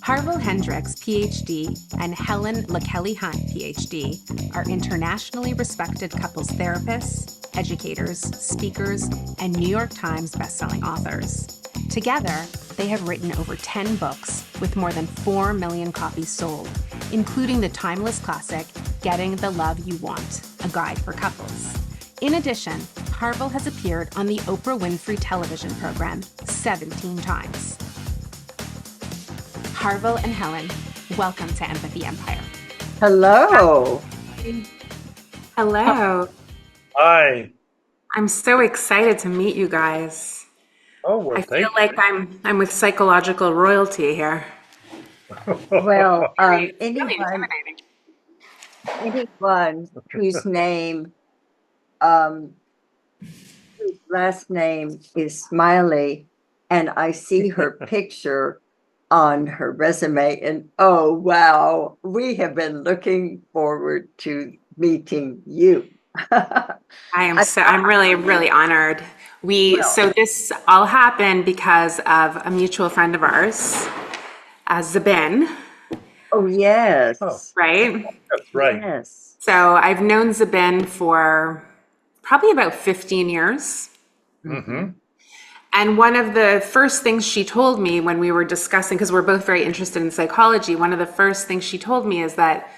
Harville Hendrix, PhD, and Helen LaKelly Hunt, PhD, are internationally respected couples therapists, educators, speakers, and New York Times bestselling authors. Together, they have written over 10 books with more than 4 million copies sold, including the timeless classic, Getting the Love You Want, a guide for couples. In addition, Harville has appeared on the Oprah Winfrey television program 17 times. Harville and Helen, welcome to Empathy Empire. Hello. Hello. Hi. I'm so excited to meet you guys. Oh, well, I feel thank like I'm with psychological royalty here. you. Well, It's really anyone intimidating. um, whose last name is Smiley, and I see her picture on her resume, and oh wow, we have been looking forward to meeting you. I'm really, really honored. Well, So this all happened because of a mutual friend of ours, Zabin, oh Oh, yes, right? that's right. yes. So I've known Zabin for probably about 15 years. Mhm. Mm-hmm. And one of the first things she told me when we were discussing, because we're both very interested in psychology, one of the first things she told me is that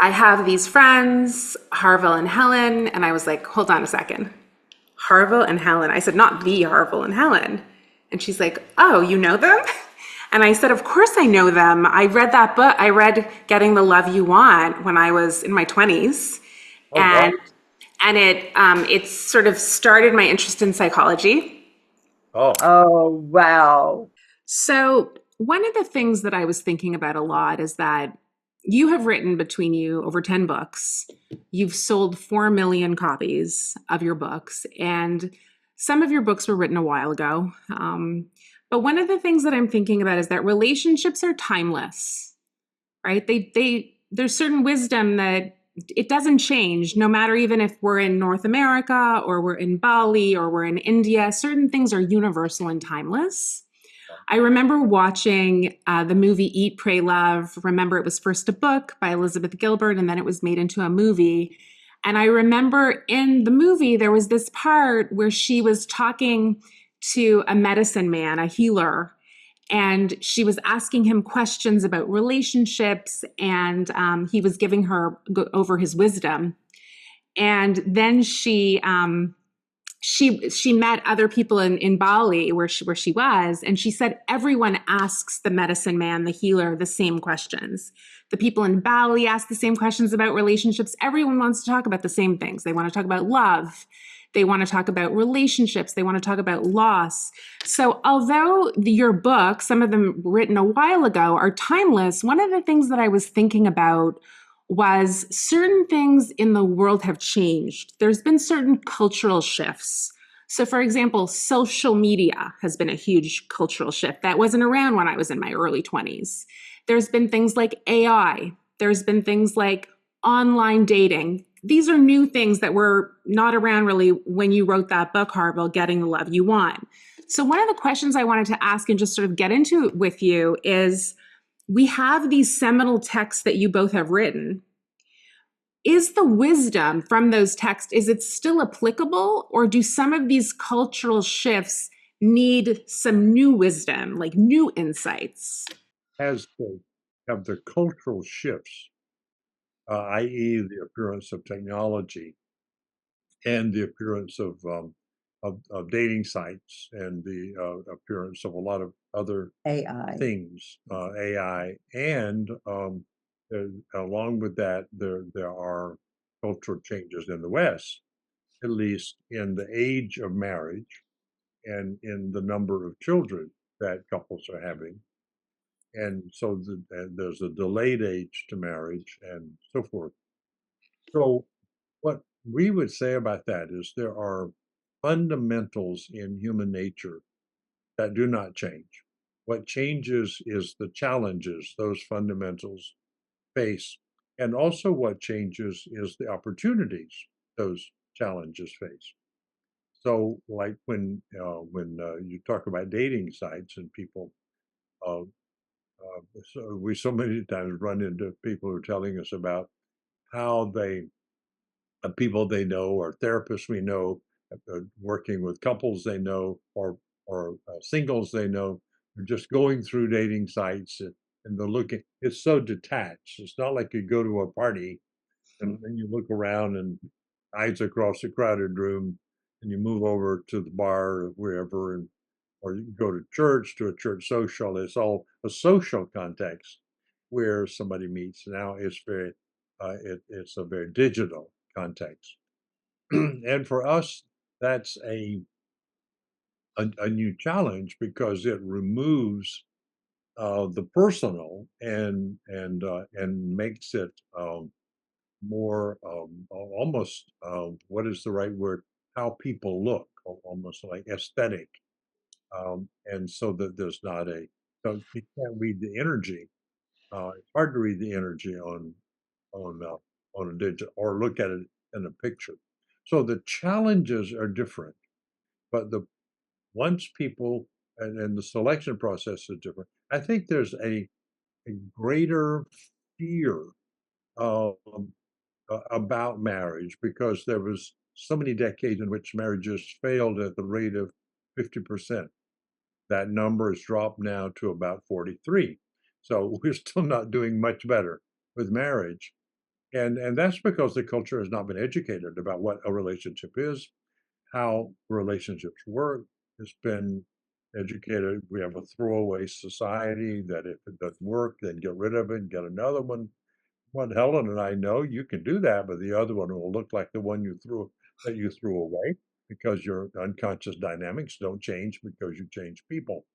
I have these friends, Harville and Helen. And I was like, hold on a second. Harville and Helen. I said, not the Harville and Helen. And she's like, oh, you know them? And I said, of course I know them. I read that book. I read Getting the Love You Want when I was in my 20s. Oh, wow. And it sort of started my interest in psychology. Oh, Oh wow. So, one of the things that I was thinking about a lot is that you have written between you over 10 books. You've sold 4 million copies of your books, and some of your books were written a while ago. But one of the things that I'm thinking about is that relationships are timeless, right? There's certain wisdom that it doesn't change, no matter even if we're in North America or we're in Bali or we're in India. Certain things are universal and timeless. I remember watching the movie Eat, Pray, Love. Remember, it was first a book by Elizabeth Gilbert, and then it was made into a movie. And I remember in the movie, there was this part where she was talking to a medicine man, a healer, and she was asking him questions about relationships, and he was giving her over his wisdom. And then she met other people in Bali where she was, and she said everyone asks the medicine man, the healer, the same questions. The people in Bali ask the same questions about relationships. Everyone wants to talk about the same things. They want to talk about love. They want to talk about relationships. They want to talk about loss. So although your books, some of them written a while ago, are timeless, one of the things that I was thinking about was certain things in the world have changed. There's been certain cultural shifts. So, for example, social media has been a huge cultural shift that wasn't around when I was in my early 20s. There's been things like AI, there's been things like online dating. These are new things that were not around really when you wrote that book, Harville, Getting the Love You Want. So, one of the questions I wanted to ask and just sort of get into it with you is, we have these seminal texts that you both have written. Is the wisdom from those texts, is it still applicable, or do some of these cultural shifts need some new wisdom, like new insights? as the have the cultural shifts, i.e., the appearance of technology and the appearance of dating sites and the appearance of a lot of other AI. things, AI, and along with that, there are cultural changes in the West, at least in the age of marriage and in the number of children that couples are having. And so there's a delayed age to marriage and so forth. So, what we would say about that is there are fundamentals in human nature that do not change. What changes is the challenges those fundamentals face. And also, what changes is the opportunities those challenges face. So, like when you talk about dating sites and people uh, So we so many times run into people who are telling us about how they, people they know, or therapists we know, working with couples they know, or singles they know, are just going through dating sites and they're looking. It's so detached. It's not like you go to a party and then you look around and eyes across a crowded room, and you move over to the bar or wherever, and or you go to church, to a church social. It's all a social context where somebody meets. Now it's very, it's a very digital context, and for us, that's a new challenge because it removes the personal and makes it more almost what is the right word? How people look, almost like aesthetic, and so that there's not a so you can't read the energy. It's hard to read the energy on a digital or look at it in a picture. So the challenges are different, but the once people and the selection process is different. I think there's a greater fear um, about marriage because there was so many decades in which marriages failed at the rate of 50%. That number has dropped now to about 43. So we're still not doing much better with marriage. And that's because the culture has not been educated about what a relationship is, how relationships work. It's been educated. We have a throwaway society that if it doesn't work, then get rid of it and get another one. What Helen and I know, you can do that, but the other one will look like the one you threw away because your unconscious dynamics don't change because you change people.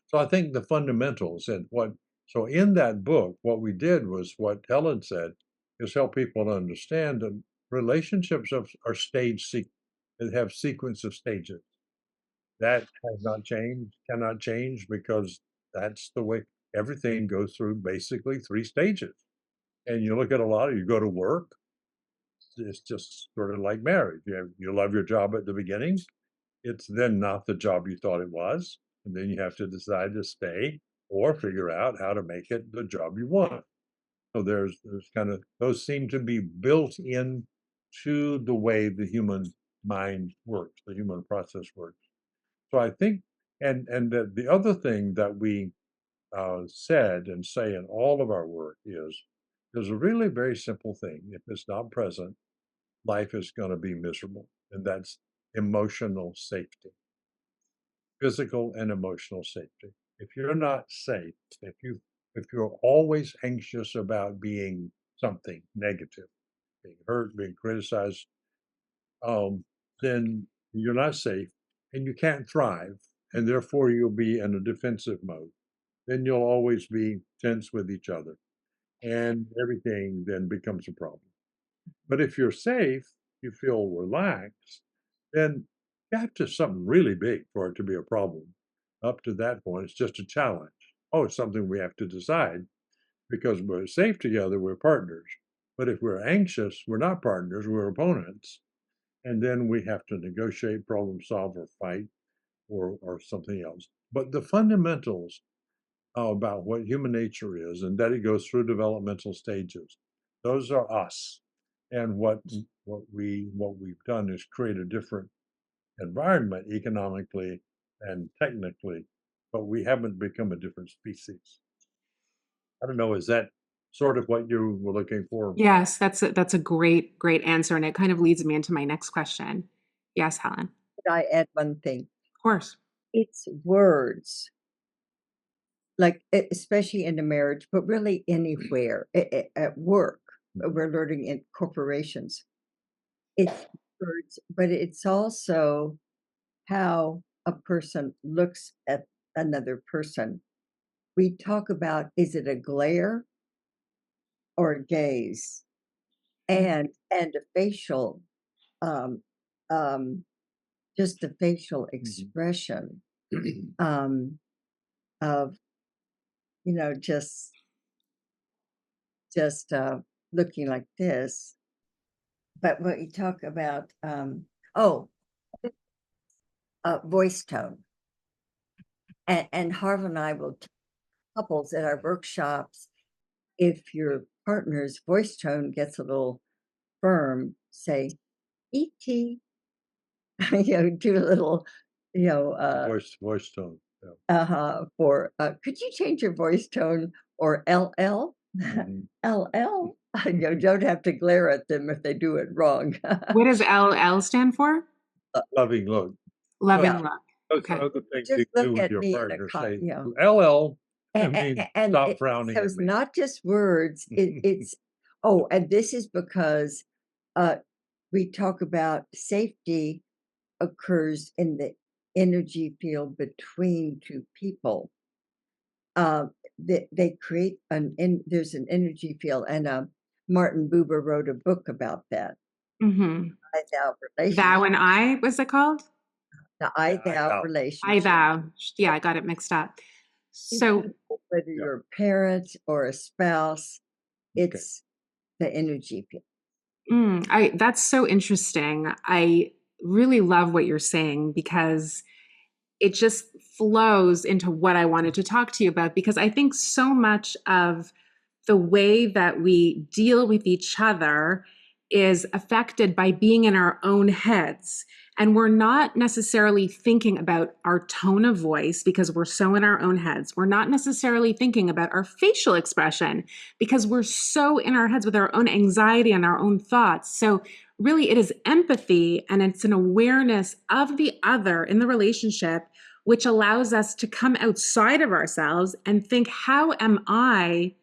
So I think the fundamentals and what so in that book, what we did was what Helen said is help people to understand that relationships are they have sequence of stages. That has not changed, cannot change because that's the way everything goes through basically three stages. And you look at a lot of you go to work, it's just sort of like marriage. You love your job at the beginning, it's then not the job you thought it was, and then you have to decide to stay or figure out how to make it the job you want. So there's kind of those seem to be built in to the way the human mind works, the human process works. So I think, and the other thing that we said and say in all of our work is there's a really very simple thing. If it's not present, life is going to be miserable, and that's emotional safety, physical and emotional safety. If you're not safe, if you're always anxious about being something negative, being hurt, being criticized, um, then you're not safe and you can't thrive, and therefore you'll be in a defensive mode. Then you'll always be tense with each other, and everything then becomes a problem. But if you're safe, you feel relaxed, then you have to something really big for it to be a problem. Up to that point, it's just a challenge. Oh, it's something we have to decide because we're safe together, we're partners. But if we're anxious, we're not partners, we're opponents. And then we have to negotiate, problem solve, or fight, or something else. But the fundamentals about what human nature is and that it goes through developmental stages, those are us. And what we've done is create a different environment economically and technically, but we haven't become a different species. I don't know, is that sort of what you were looking for? Yes, that's a great answer, and it kind of leads me into my next question. Yes, Helen. Could I add one thing? Of course. It's words, like especially in a marriage, but really anywhere at work. We're learning in corporations. It's words, but it's also how a person looks at another person. We talk about, is it a glare or a gaze? And a facial, um, um, just a facial expression of, just looking like this. But when you talk about, voice tone, and Harville and I will couples at our workshops, if your partner's voice tone gets a little firm, say, E.T., do a little, voice tone. Yeah. Could you change your voice tone, or LL? Mhm. LL? Don't have to glare at them if they do it wrong. What does LL stand for? Loving look. Loving Yeah. look. Those Okay. are other things Just you look do with at your me in a partner. co Say, you know. LL. I And mean, and stop it frowning so at it's me. not just words, it's and this is because, uh, we talk about safety occurs in the energy field between two people. They create there's an energy field, and, Martin Buber wrote a book about that, Mm-hmm. I thou Thou relationship, and I, was it called? the I Yeah, I thou doubt. I relationship. thou. Yeah, I got it mixed up. So, Whether Yeah. you're a parent or a spouse, Okay. it's the energy field. that's so interesting. I really love what you're saying because it just flows into what I wanted to talk to you about, because I think so much of the way that we deal with each other is affected by being in our own heads. And we're not necessarily thinking about our tone of voice because we're so in our own heads. We're not necessarily thinking about our facial expression because we're so in our heads with our own anxiety and our own thoughts. So, really, it is empathy and it's an awareness of the other in the relationship, which allows us to come outside of ourselves and think, how am I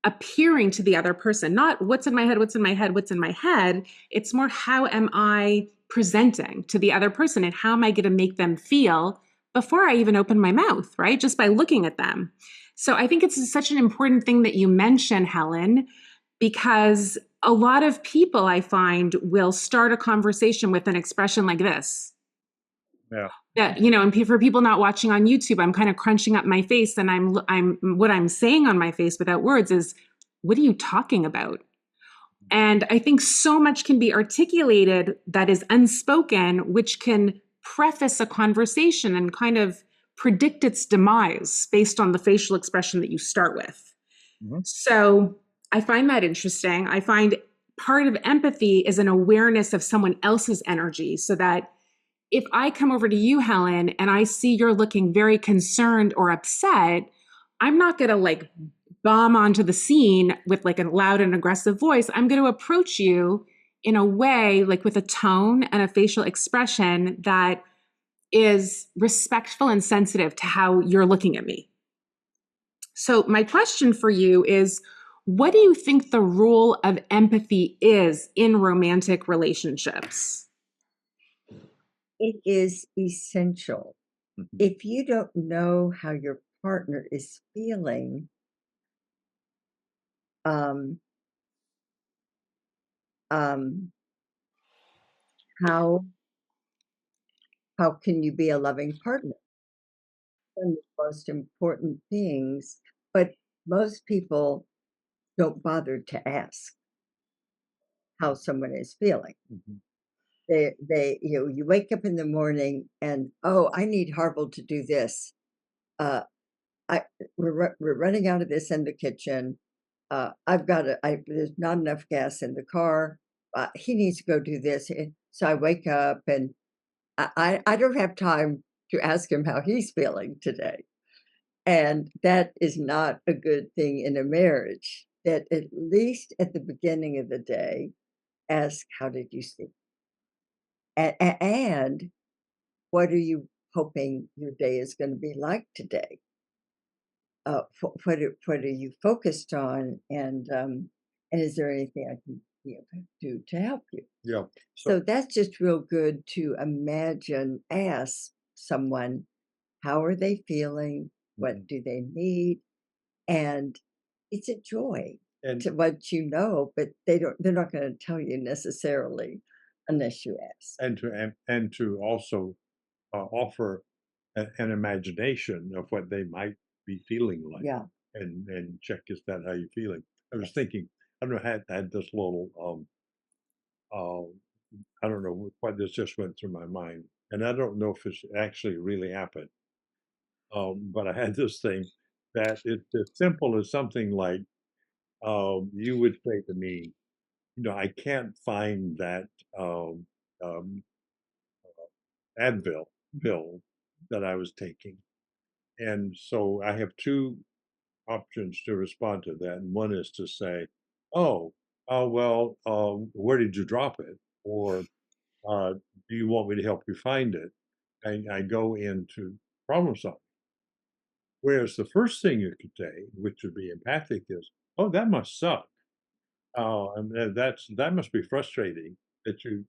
appearing to the other person? Not what's in my head, what's in my head, what's in my head. It's more, how am I presenting to the other person and how am I going to make them feel before I even open my mouth, right? Just by looking at them. So I think it's such an important thing that you mention, Helen, because a lot of people I find will start a conversation with an expression like this. Yeah. Yeah, and for people not watching on YouTube, I'm kind of crunching up my face, and I'm what I'm saying on my face without words is, what are you talking about? And I think so much can be articulated that is unspoken, which can preface a conversation and kind of predict its demise based on the facial expression that you start with. Mhm. So I find that interesting. I find part of empathy is an awareness of someone else's energy, so that if I come over to you, Helen, and I see you're looking very concerned or upset, I'm not going to like bomb onto the scene with like a loud and aggressive voice. I'm going to approach you in a way, like with a tone and a facial expression that is respectful and sensitive to how you're looking at me. So, my question for you is, what do you think the role of empathy is in romantic relationships? It is essential. Mhm. If you don't know how your partner is feeling, um, um, how can you be a loving partner? One of the most important things, but most people don't bother to ask how someone is feeling. Mhm. You wake up in the morning and, oh, I need Harville to do this. Uh, we're running out of this in the kitchen. There's not enough gas in the car. He needs to go do this. And so I wake up and I don't have time to ask him how he's feeling today. And that is not a good thing in a marriage. That at least at the beginning of the day, ask, how did you sleep? And what are you hoping your day is going to be like today? What are you focused on? And is there anything I can do to help you? Yeah. So that's just real good to imagine, ask someone, how are they feeling? What do they need? And it's a joy And to what you know, but they're not going to tell you necessarily unless you ask. and to also offer an imagination of what they might be feeling like, Yeah. and check, is that how you're feeling? I was Yes. thinking, I don't know, had this little uh, I don't know why this just went through my mind, and I don't know if it's actually really happened. But I had this thing. that it's as simple as something like you would say to me, I can't find that um, Advil pill that I was taking. And so I have two options to respond to that. And one is to say, oh, well, where did you drop it? Or do you want me to help you find it? I go into problem solving. Whereas the first thing you could say, which would be empathic, is, oh, that must suck. And that must be frustrating that you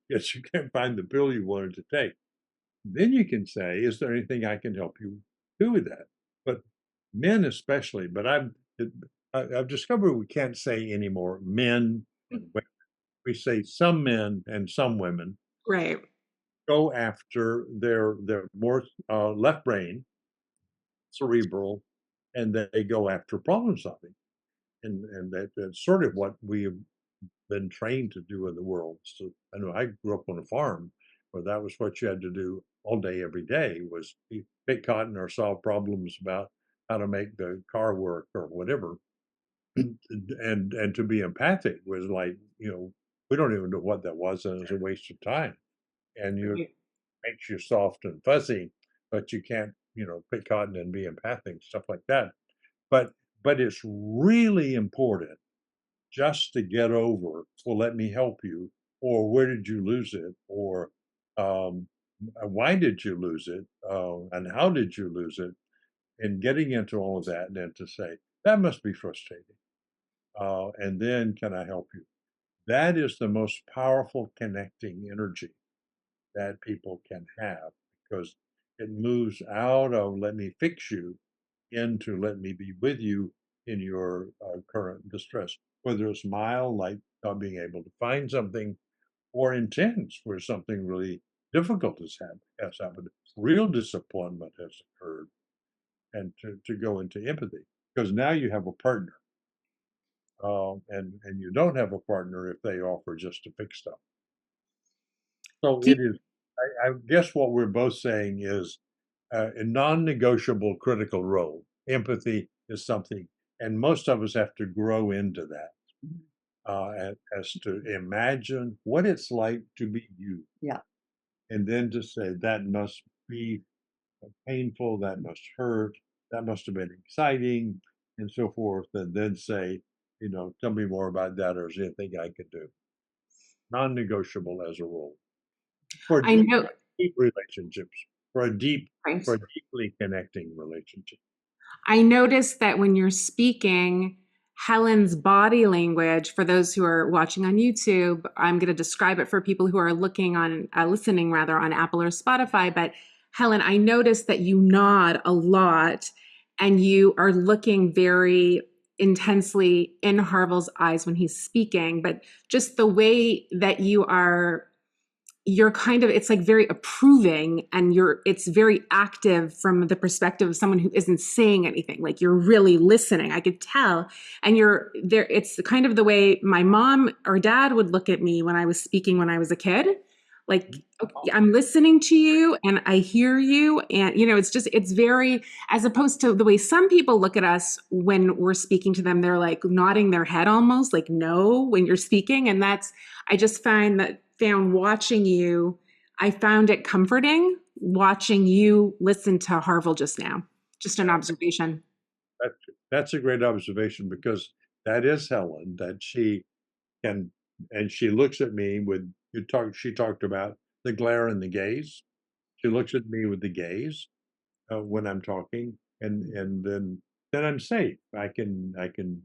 can't find the pill you wanted to take. Then you can say, is there anything I can help you do with that? But men especially, but I've discovered we can't say anymore men and women. We say some men and some women Right. go after their more left brain, cerebral, and they go after problem solving. And that's sort of what we have been trained to do in the world. So I know I grew up on a farm where that was what you had to do all day, every day, was pick cotton or solve problems about how to make the car work or whatever. And to be empathic was like, we don't even know what that was, and it was a waste of time. And you Right. makes you soft and fuzzy, but you can't, pick cotton and be empathic, stuff like that. But it's really important just to get over, well, let me help you, or where did you lose it, or um, why did you lose it, and how did you lose it, and getting into all of that, and then to say, that must be frustrating. And then can I help you? That is the most powerful connecting energy that people can have, because it moves out of let me fix you into let me be with you in your current distress, whether it's mild, like not being able to find something, or intense, where something really difficult has happened, real disappointment has occurred, and to go into empathy, because now you have a partner, and you don't have a partner if they offer just to fix stuff. So Do it is. I guess what we're both saying is a non-negotiable critical role. Empathy is something, and most of us have to grow into that, as to imagine what it's like to be you. Yeah. And then to say that must be painful, that must hurt, that must have been exciting, and so forth. And then say, tell me more about that, or is there anything I could do? Non-negotiable as a role for I know. deep relationships, for a Right. deeply connecting relationship. I noticed that when you're speaking, Helen's body language, for those who are watching on YouTube, I'm going to describe it for people who are listening rather on Apple or Spotify. But Helen, I noticed that you nod a lot and you are looking very intensely in Harville's eyes when he's speaking. But just the way that you're kind of, it's like very approving, and it's very active from the perspective of someone who isn't saying anything. Like you're really listening, I could tell. And you're there, it's kind of the way my mom or dad would look at me when I was speaking when I was a kid. Like, okay, I'm listening to you and I hear you. And, it's very, as opposed to the way some people look at us when we're speaking to them, they're like nodding their head almost like no when you're speaking. And I just found watching you, I found it comforting watching you listen to Harville just now. Just an observation. That's, that's a great observation, because that is Helen, that she can, and she looks at me with, she talked about the glare and the gaze. She looks at me with the gaze when I'm talking, and then I'm safe. I can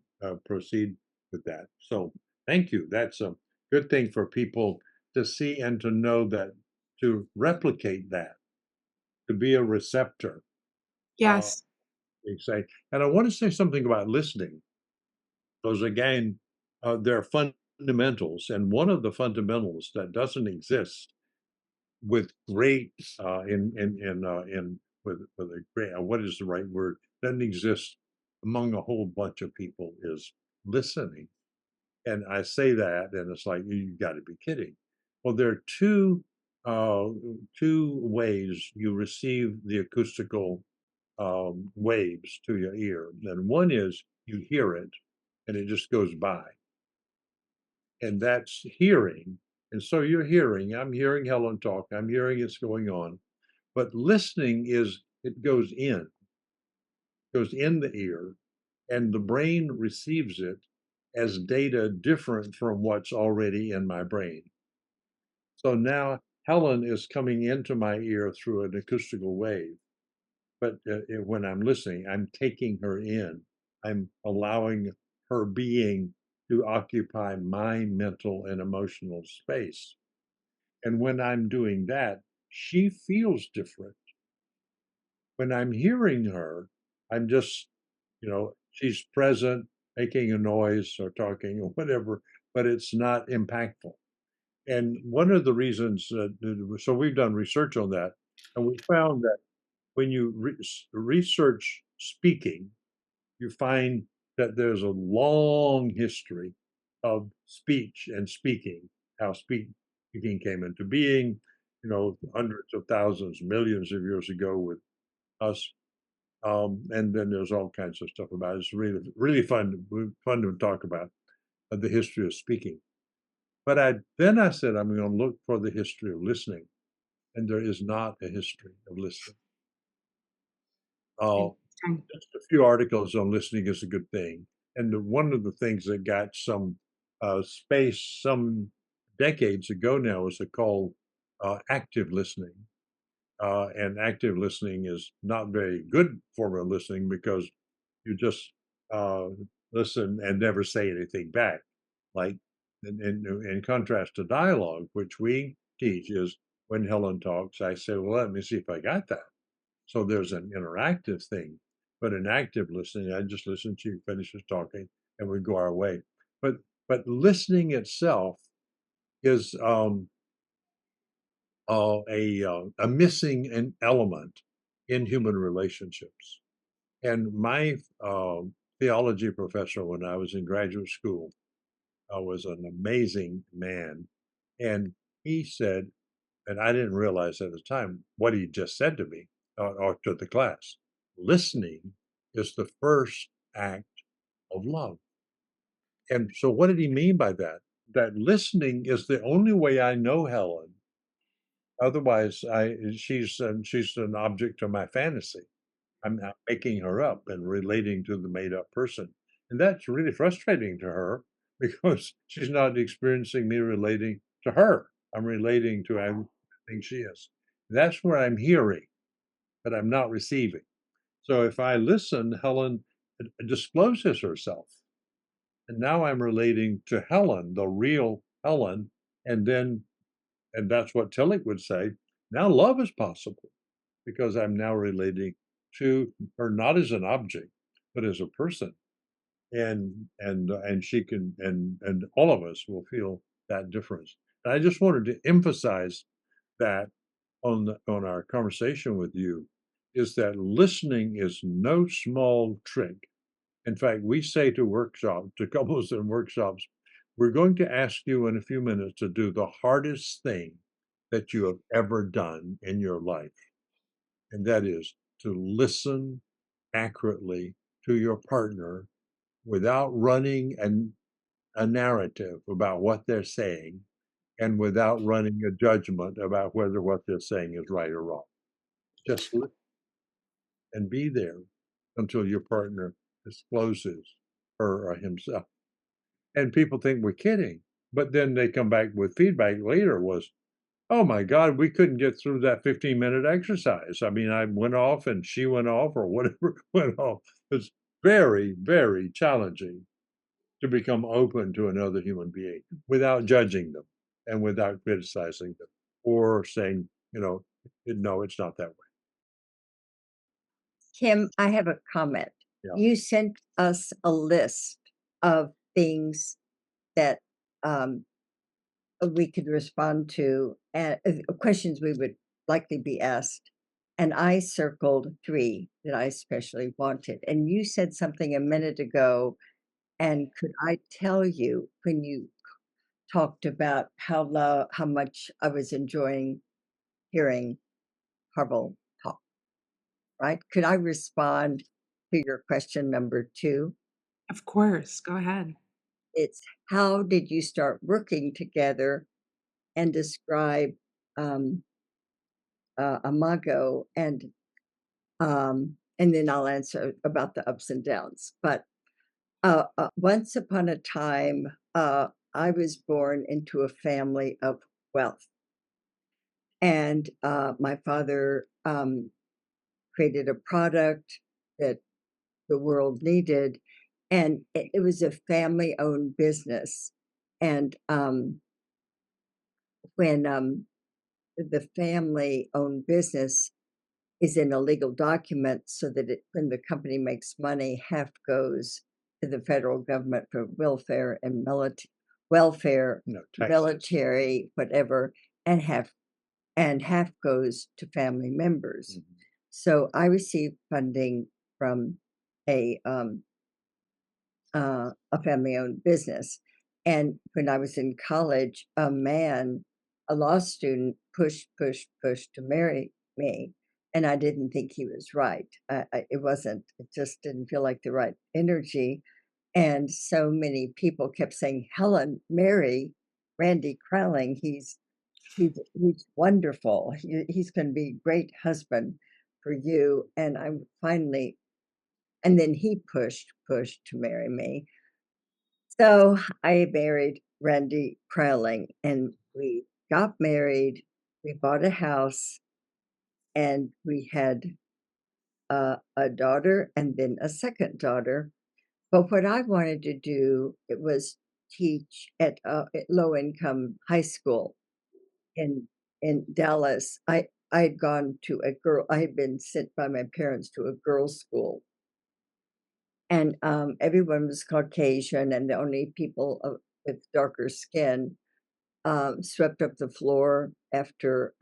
proceed with that. So thank you. That's a good thing for people to see and to know, that to replicate that, to be a receptor. Yes. They say, and I want to say something about listening, because again, there are fundamentals, and one of the fundamentals that doesn't exist with great in with a great, what is the right word, doesn't exist among a whole bunch of people, is listening. And I say that, and it's like, you got to be kidding. Well, there are uh, two ways you receive the acoustical waves to your ear. And one is you hear it and it just goes by. And that's hearing. And so you're hearing, I'm hearing Helen talk, I'm hearing it's going on. But listening is it goes in the ear, and the brain receives it as data different from what's already in my brain. So now Helen is coming into my ear through an acoustical wave. But when I'm listening, I'm taking her in. I'm allowing her being to occupy my mental and emotional space. And when I'm doing that, she feels different. When I'm hearing her, I'm just, she's present, making a noise or talking or whatever, but it's not impactful. And one of the reasons, so we've done research on that, and we found that when you research speaking, you find that there's a long history of speech and speaking, how speaking came into being, hundreds of thousands, millions of years ago with us. And then there's all kinds of stuff about it. It's really, really fun to talk about the history of speaking. But I said, I'm going to look for the history of listening. And there is not a history of listening. Just a few articles on listening is a good thing. And one of the things that got some space some decades ago now is called active listening. And active listening is not very good form of listening because you just listen and never say anything back. Like in contrast to dialogue, which we teach, is when Helen talks, I say, well, let me see if I got that. So there's an interactive thing. But in active listening, I just listen to you finishes talking and we go our way. But listening itself is a missing an element in human relationships. And my theology professor, when I was in graduate school, was an amazing man. And he said, and I didn't realize at the time what he just said to me or to the class, listening is the first act of love. And so what did he mean by that? That listening is the only way I know Helen. Otherwise, she's an object of my fantasy. I'm making her up and relating to the made up person. And that's really frustrating to her because she's not experiencing me relating to her. I'm relating to everything she is. That's where I'm hearing, but I'm not receiving. So if I listen, Helen discloses herself. And now I'm relating to Helen, the real Helen. And that's what Tillich would say. Now love is possible because I'm now relating to her not as an object, but as a person. And she can, and all of us will feel that difference. And I just wanted to emphasize that on our conversation with you, is that listening is no small trick. In fact, we say to couples in workshops, we're going to ask you in a few minutes to do the hardest thing that you have ever done in your life. And that is to listen accurately to your partner without running a narrative about what they're saying and without running a judgment about whether what they're saying is right or wrong. Just listen and be there until your partner discloses her or himself. And people think we're kidding, but then they come back with feedback later was, oh my God, we couldn't get through that 15-minute exercise. I mean, I went off and she went off or whatever went off. It's very, very challenging to become open to another human being without judging them and without criticizing them or saying, no, it's not that way. Kim, I have a comment. Yeah. You sent us a list of things that we could respond to and questions we would likely be asked. And I circled 3 that I especially wanted. And you said something a minute ago. And could I tell you when you talked about how much I was enjoying hearing Harville talk? right? Could I respond to your question number 2? Of course, go ahead. It's how did you start working together, and describe Imago, and then I'll answer about the ups and downs. But once upon a time, I was born into a family of wealth, and my father created a product that the world needed, and it was a family-owned business. And when the family-owned business is in a legal document, so that when the company makes money, half goes to the federal government for welfare and welfare, No, taxes. military, whatever, and half goes to family members. Mhm. So I received funding from a family-owned business. And when I was in college, a law student, pushed to marry me, and I didn't think he was right. It wasn't. It just didn't feel like the right energy. And so many people kept saying, "Helen, marry Randy Crowling. He's wonderful. He's going to be a great husband for you." And I finally, and then he pushed to marry me. So I married Randy Crowling, and we got married. We bought a house, and we had a daughter, and then a second daughter. But what I wanted to do, it was teach at low income high school in Dallas. I had gone to a girl. I had been sent by my parents to a girls' school, and everyone was Caucasian, and the only people with darker skin swept up the floor after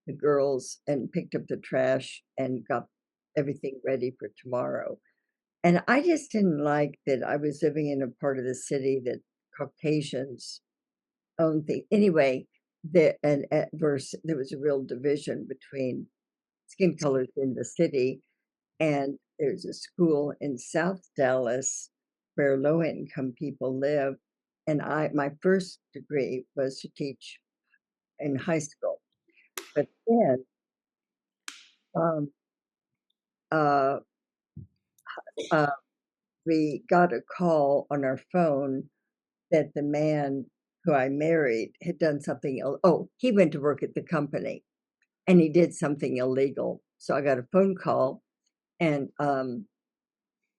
the girls and picked up the trash and got everything ready for tomorrow. And I just didn't like that I was living in a part of the city that Caucasians own things. Anyway, and at first there was a real division between skin colors in the city. And there's a school in South Dallas where low income people live. And my first degree was to teach in high school. But then um, uh, uh, we got a call on our phone that the man who I married had done something. Oh, he went to work at the company, and he did something illegal. So I got a phone call, and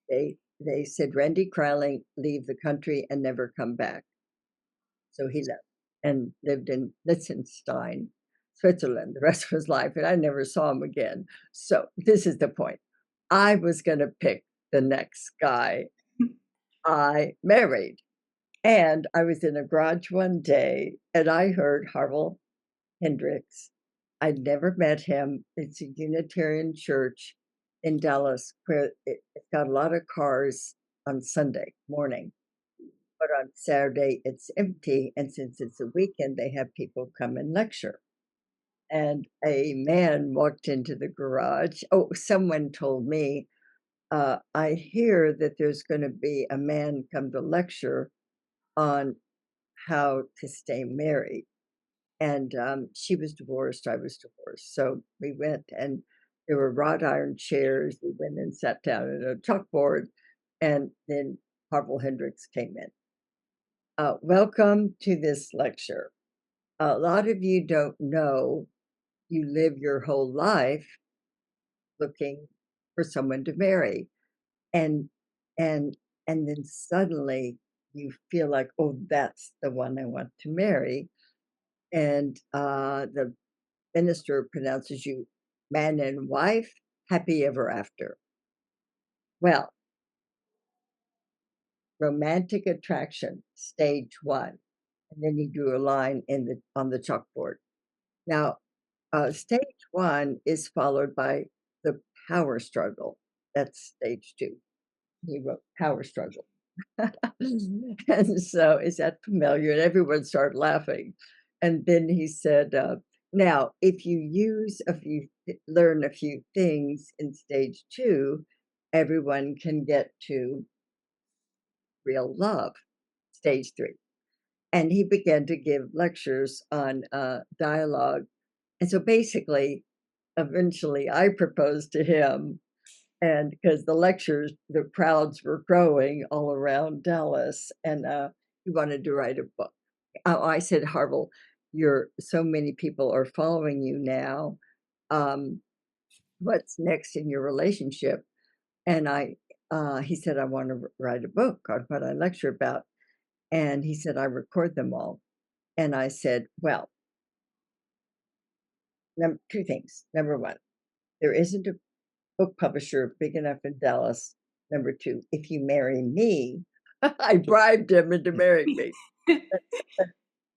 they said, "Randy Crowling, leave the country and never come back." So he left and lived in Liechtenstein, Switzerland, the rest of his life, and I never saw him again. So this is the point. I was going to pick the next guy I married. And I was in a garage one day, and I heard Harville Hendrix. I'd never met him. It's a Unitarian church in Dallas where it's got a lot of cars on Sunday morning, but on Saturday it's empty. And since it's a weekend, they have people come and lecture. And a man walked into the garage. Oh, someone told me, I hear that there's going to be a man come to lecture on how to stay married. And she was divorced, I was divorced. So we went, and there were wrought iron chairs. We went and sat down at a chalkboard, and then Harville Hendrix came in. Welcome to this lecture. A lot of you don't know you live your whole life looking for someone to marry. And and and then suddenly you feel like, oh, that's the one I want to marry. And the minister pronounces you man and wife, happy ever after. Well, romantic attraction, stage 1. And then he drew a line on the chalkboard. Now, stage 1 is followed by the power struggle. That's stage 2. He wrote power struggle. And so, is that familiar? And everyone started laughing. And then he said, Now, if you learn a few things in stage 2, everyone can get to real love, stage 3. And he began to give lectures on dialogue. And so basically, eventually I proposed to him, and because the crowds were growing all around Dallas, and he wanted to write a book. I said, Harville, so many people are following you now. What's next in your relationship? And he said, I want to write a book on what I lecture about. And he said, I record them all. And I said, well, two things. Number one, there isn't a book publisher big enough in Dallas. Number two, if you marry me, I bribed him into marrying me.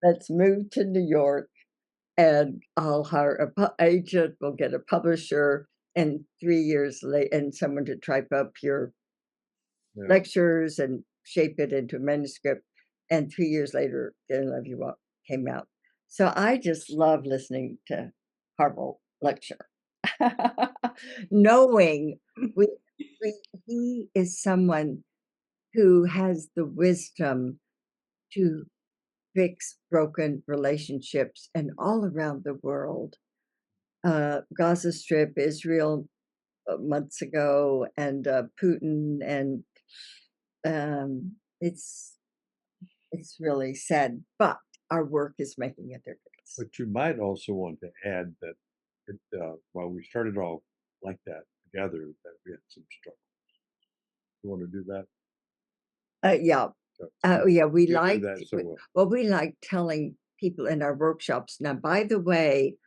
Let's move to New York, and I'll hire an agent, we'll get a publisher, and 3 years later, and someone to type up your lectures and shape it into a manuscript. And 3 years later, Get Love You Up came out. So I just love listening to Harville lecture, knowing he is someone who has the wisdom to fix broken relationships and all around the world. Gaza Strip, Israel months ago, and Putin, and it's really sad, but our work is making a difference. But you might also want to add that while we started off like that together, that we had some struggles. You want to do that? Yeah. So, Yeah, we you do like that so well. well, we like telling people in our workshops. Now, by the way,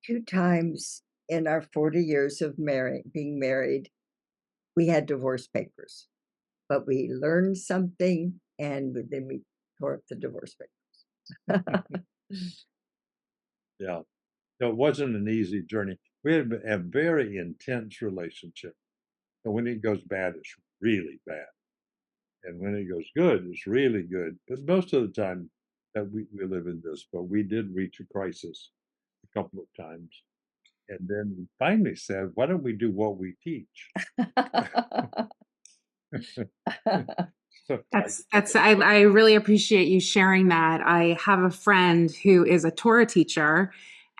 2 times in our 40 years of being married, we had divorce papers, but we learned something, and then we tore up the divorce papers. Yeah. No, it wasn't an easy journey. We had a very intense relationship. And when it goes bad, it's really bad. And when it goes good, it's really good. But most of the time that we live in this, but we did reach a crisis a couple of times. And then we finally said, why don't we do what we teach? So I really appreciate you sharing that. I have a friend who is a Torah teacher,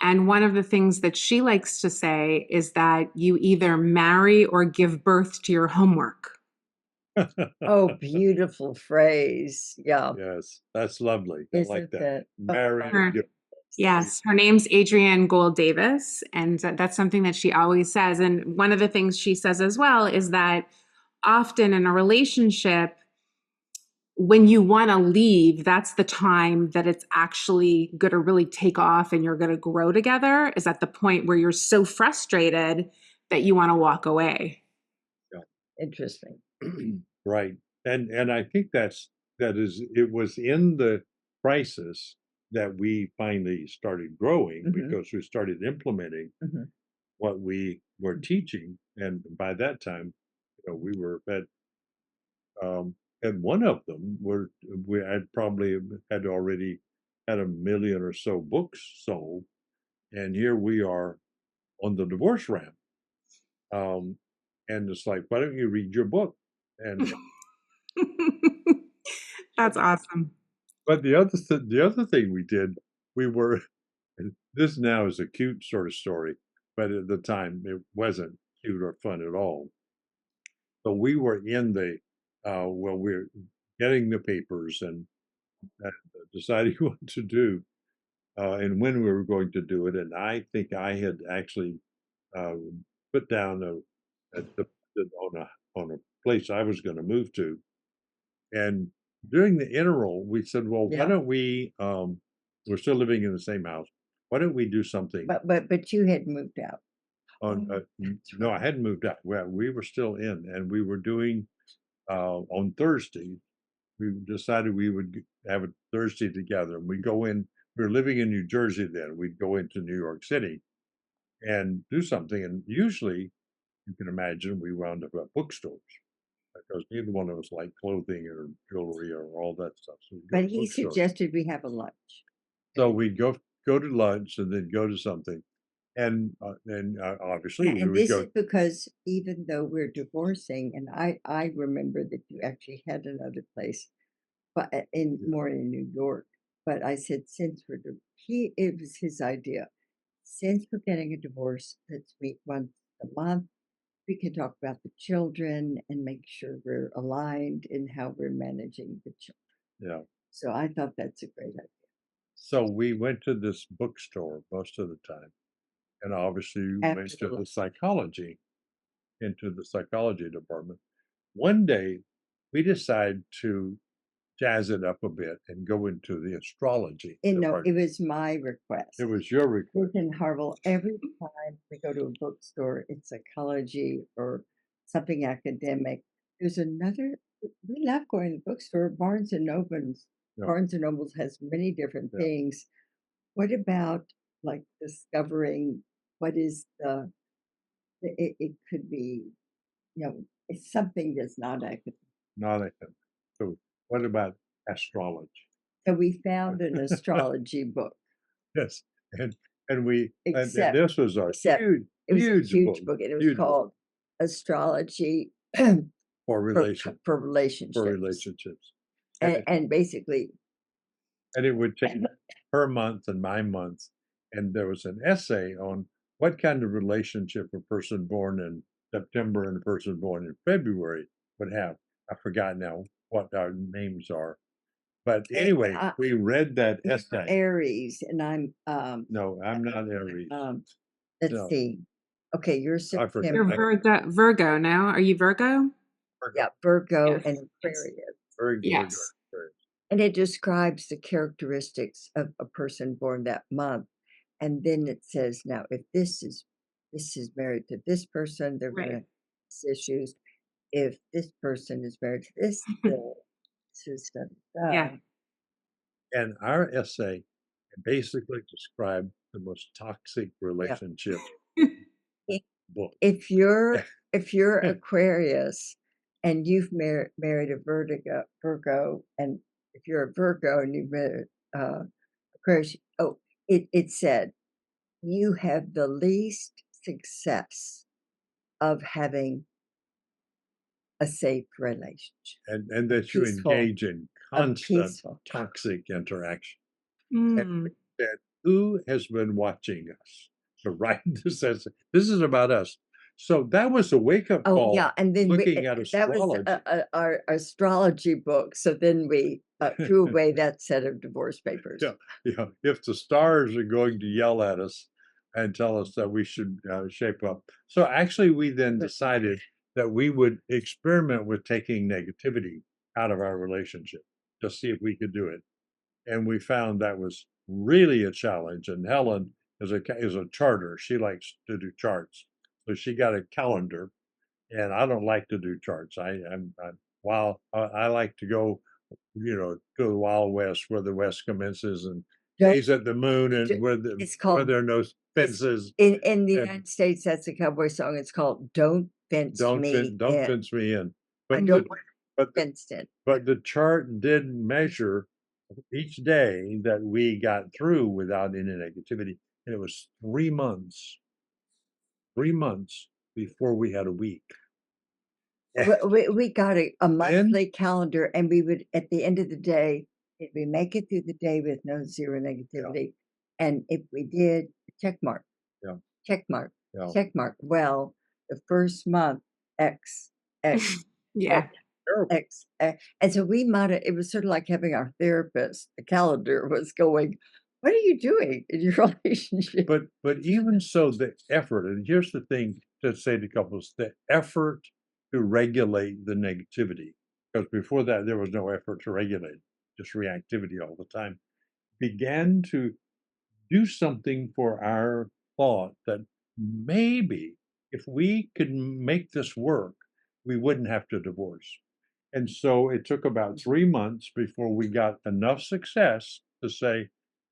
and one of the things that she likes to say is that you either marry or give birth to your homework. Oh, beautiful phrase. Yeah. Yes, that's lovely. I like Isn't that. that Marry. Yes, her name's Adrienne Gould Davis, and that's something that she always says. And one of the things she says as well is that often in a relationship, when you want to leave, that's the time that it's actually going to really take off and you're going to grow together, is at the point where you're so frustrated that you want to walk away. Yeah. Interesting. Right. And I think it was in the crisis that we finally started growing, because we started implementing what we were teaching. And by that time, we were and one of them we had probably had already had 1 million or so books sold. And here we are on the divorce ramp. And it's like, why don't you read your book? And That's awesome. but the other thing we did, this now is a cute sort of story, but at the time it wasn't cute or fun at all. So we were in we're getting the papers and deciding what to do, and when we were going to do it. And I think I had actually put down on a place I was going to move to. And during the interval, we said, well, why don't we, we're still living in the same house. Why don't we do something? But you had moved out. No, I hadn't moved out. Well, we were still in, and we were doing, on Thursday, we decided we would have a Thursday together. We were living in New Jersey then. We'd go into New York City and do something. And usually, you can imagine, we wound up at bookstores, because neither one of us liked clothing or jewelry or all that stuff. So But he suggested we have a lunch. So we'd go go to lunch and then go to something. And obviously Yeah, we and would this go, is because even though we're divorcing, and I remember that you actually had another place, but in New York. But I said, since it was his idea. Since we're getting a divorce, let's meet once a month. We can talk about the children and make sure we're aligned in how we're managing the children. yeah. So I thought that's a great idea. So we went to this bookstore most of the time. And obviously we After went the to the lunch. psychology, into the psychology department. One day we decided to jazz it up a bit and go into the astrology No, it department. was my request. It was your request. Work in Harville, every time we go to a bookstore in psychology or something academic, there's another. We love going to the bookstore. Barnes and Nobles. Yeah. Barnes and Nobles has many different Yeah. things. What about like discovering what is it could be, it's something that's not academic. Not academic. So what about astrology? So we found an astrology book. Yes. And we and Except this was a except huge, it was huge a huge book, and it was huge book called Astrology for for relation for relationships. for relationships. And And basically, and it would take her month and my month. And there was an essay on what kind of relationship a person born in September and a person born in February would have. I forgot now what our names are. But anyway, we read that you're essay. Aries, and I'm No, I'm not Aries. let's No. see. Okay, you're I forget. You're September. Virgo now. Are you Virgo? Yeah, Virgo Yes. and Aquarius. Very good. Yes. And it describes the characteristics of a person born that month. And then it says, now, if this is married to this person, they're Right. going to have issues. If this person is married to this, this is Yeah. done. And our essay basically described the most toxic relationship book. If you're Aquarius and you've married a Virgo, and if you're a Virgo and you've married Aquarius, it said you have the least success of having a safe relationship. And that you Peaceful. engage in constant Peaceful. toxic interaction. Mm. And we said, who has been watching us to write this essay? This is about us. So that was a wake-up Oh call. yeah, and then looking at that astrology. was our astrology book. So then we threw away that set of divorce papers. Yeah. If the stars are going to yell at us and tell us that we should shape up. So actually, we then decided that we would experiment with taking negativity out of our relationship to see if we could do it. And we found that was really a challenge. And Helen is a charter. She likes to do charts. So she got a calendar, and I don't like to do charts. While I like to go, to the Wild West where the West commences and gaze at the moon and where there are no fences. In the United States, that's a cowboy song. It's called "Don't Fence Me In." Don't fence me in. I don't want to be fenced in. But the chart did measure each day that we got through without any negativity, and it was 3 months. 3 months before we had a week. We got a monthly calendar, and we would, at the end of the day, if we make it through the day with no zero negativity, and if we did, check mark. Yeah. Check mark. Yeah. Check mark. Well, the first month, X. Yeah. X. And so it was sort of like having our therapist. The calendar was going, what are you doing in your relationship? But even so, the effort, and here's the thing to say to couples, the effort to regulate the negativity, because before that there was no effort to regulate, just reactivity all the time, began to do something for our thought that maybe if we could make this work, we wouldn't have to divorce. And so it took about 3 months before we got enough success to say,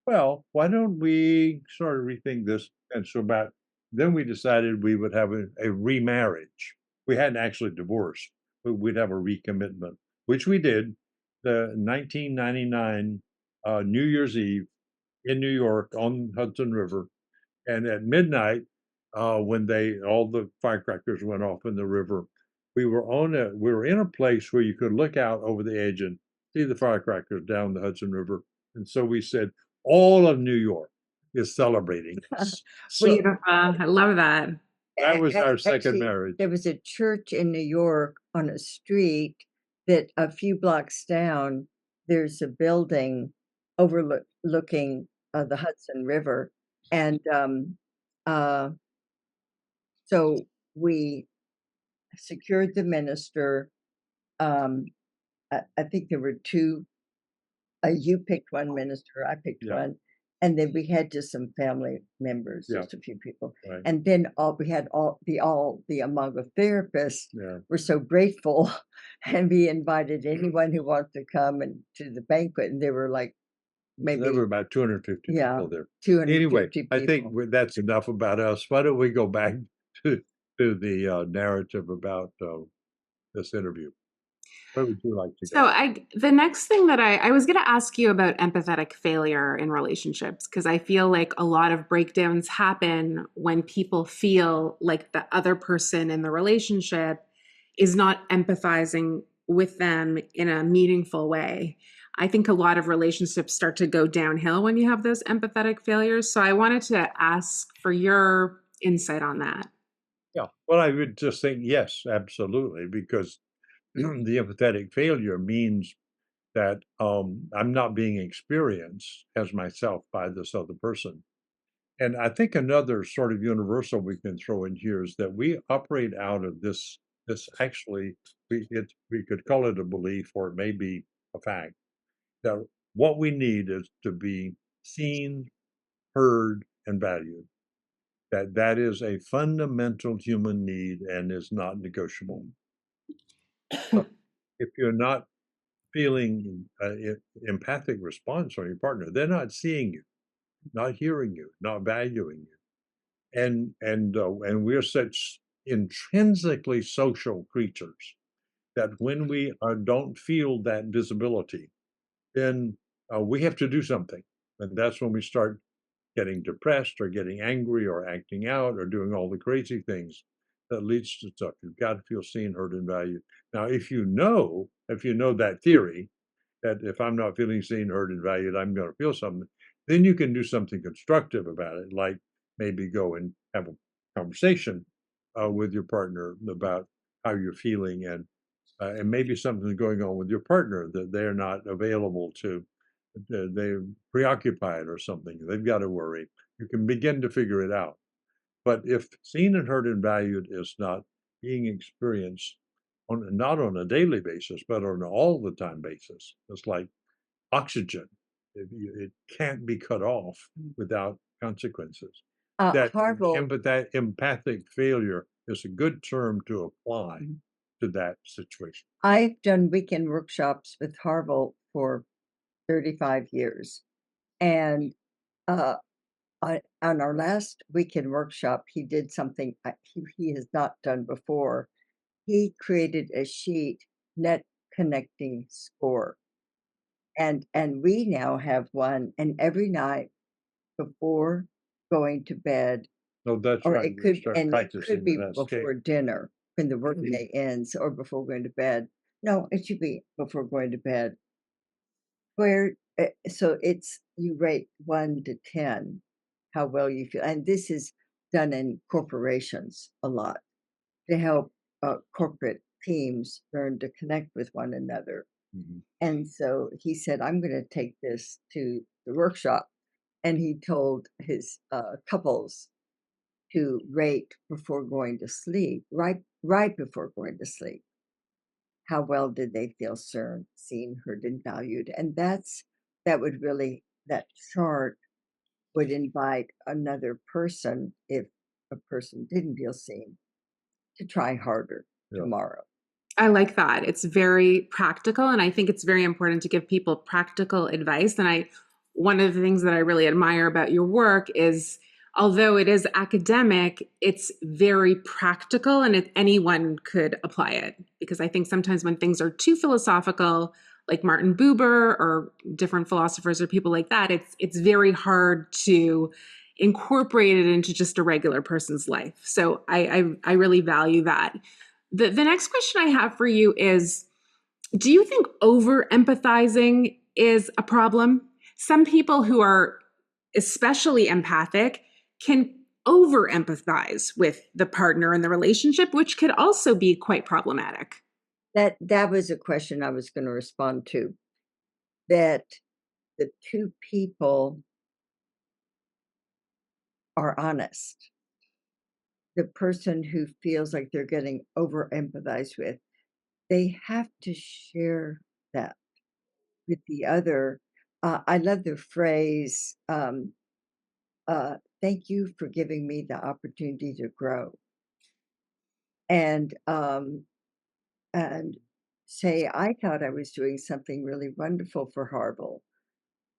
well, why don't we sort of rethink this? And so then we decided we would have a remarriage. We hadn't actually divorced, but we'd have a recommitment, which we did. The 1999 New Year's Eve, in New York on Hudson River. And at midnight, when all the firecrackers went off in the river, we were in a place where you could look out over the edge and see the firecrackers down the Hudson River. And so we said, all of New York is celebrating us. So Beautiful. I love that. that was our second Actually, marriage. there was a church in New York on a street that a few blocks down, there's a building overlooking the Hudson River. And so we secured the minister. I think there were two. You picked one minister, I picked Yeah. one, and then we had just some family members, Yeah. just a few people, Right. and then we had among the therapists Yeah. were so grateful, and we invited anyone who wants to come and to the banquet, and there were like There maybe were about 250 Yeah. people there. 250 Anyway, people. I think that's enough about us. Why don't we go back to the narrative about this interview? What would you like to go? The next thing that I was going to ask you about empathetic failure in relationships, because I feel like a lot of breakdowns happen when people feel like the other person in the relationship is not empathizing with them in a meaningful way. I think a lot of relationships start to go downhill when you have those empathetic failures. So I wanted to ask for your insight on that. Yeah. Well, I would just think yes, absolutely, because the empathetic failure means that I'm not being experienced as myself by this other person. And I think another sort of universal we can throw in here is that we operate out of this actually, we could call it a belief, or it may be a fact, that what we need is to be seen, heard, and valued. That is a fundamental human need and is not negotiable. If you're not feeling empathic response from your partner, they're not seeing you, not hearing you, not valuing you. And we're such intrinsically social creatures that when we don't feel that visibility, then we have to do something. And that's when we start getting depressed or getting angry or acting out or doing all the crazy things that leads to stuff. You've got to feel seen, heard, and valued. Now, if you know that theory, that if I'm not feeling seen, heard, and valued, I'm going to feel something, then you can do something constructive about it, like maybe go and have a conversation with your partner about how you're feeling, and maybe something's going on with your partner that they're not available to. They're preoccupied or something. They've got to worry. You can begin to figure it out. But if seen and heard and valued is not being experienced not on a daily basis, but on an all the time basis, it's like oxygen. It can't be cut off without consequences. That Harville, empathic failure is a good term to apply to that situation. I've done weekend workshops with Harville for 35 years. And on our last weekend workshop, he did something he has not done before. He created a sheet, net connecting score. And we now have one, and every night before going to bed, No, that's or right. it could be That's before dinner when the workday ends, or before going to bed. No, it should be before going to bed. Where so it's you rate 1 to 10 how well you feel, and this is done in corporations a lot to help corporate teams learn to connect with one another. And so he said, I'm going to take this to the workshop, and he told his couples to rate before going to sleep, right before going to sleep. How well did they feel seen, heard, and valued? And that chart would invite another person, if a person didn't feel seen, to try harder tomorrow. I like that. It's very practical, and I think it's very important to give people practical advice. And one of the things that I really admire about your work is, although it is academic, it's very practical, and anyone could apply it. Because I think sometimes when things are too philosophical, like Martin Buber or different philosophers or people like that, it's very hard to incorporate it into just a regular person's life. So I really value that. The next question I have for you is, do you think over-empathizing is a problem? Some people who are especially empathic can over-empathize with the partner in the relationship, which could also be quite problematic. That was a question I was going to respond to. That the two people are honest. The person who feels like they're getting over empathized with, they have to share that with the other. I love the phrase, thank you for giving me the opportunity to grow. And say, I thought I was doing something really wonderful for Harville.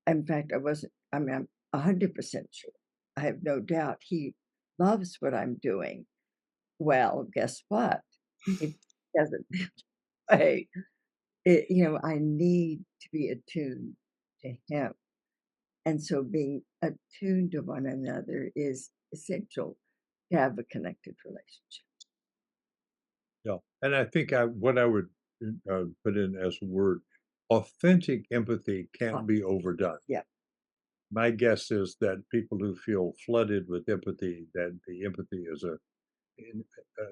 In fact, I wasn't. I mean, I'm 100% sure. I have no doubt he loves what I'm doing. Well, guess what? It doesn't way. I need to be attuned to him. And so being attuned to one another is essential to have a connected relationship. Yeah, and I think what I would put in as a word, authentic empathy can't be overdone. Yeah. My guess is that people who feel flooded with empathy, that the empathy is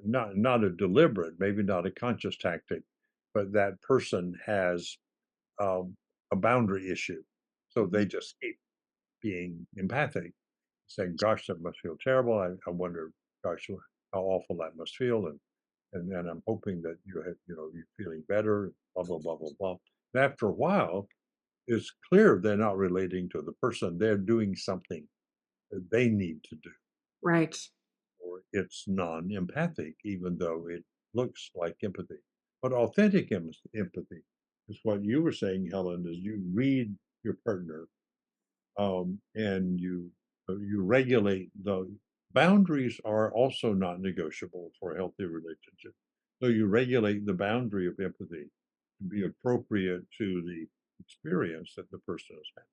not a deliberate, maybe not a conscious tactic, but that person has a boundary issue. So they just keep being empathic, saying, "Gosh, that must feel terrible. I wonder, gosh, how awful that must feel," and then I'm hoping that you're feeling better. Blah blah blah blah blah. And after a while, it's clear they're not relating to the person. They're doing something that they need to do, Right. or it's non-empathic, even though it looks like empathy. But authentic empathy is what you were saying, Helen. Is you read your partner, and you regulate the boundaries are also not negotiable for a healthy relationship. So you regulate the boundary of empathy to be appropriate to the experience that the person is having.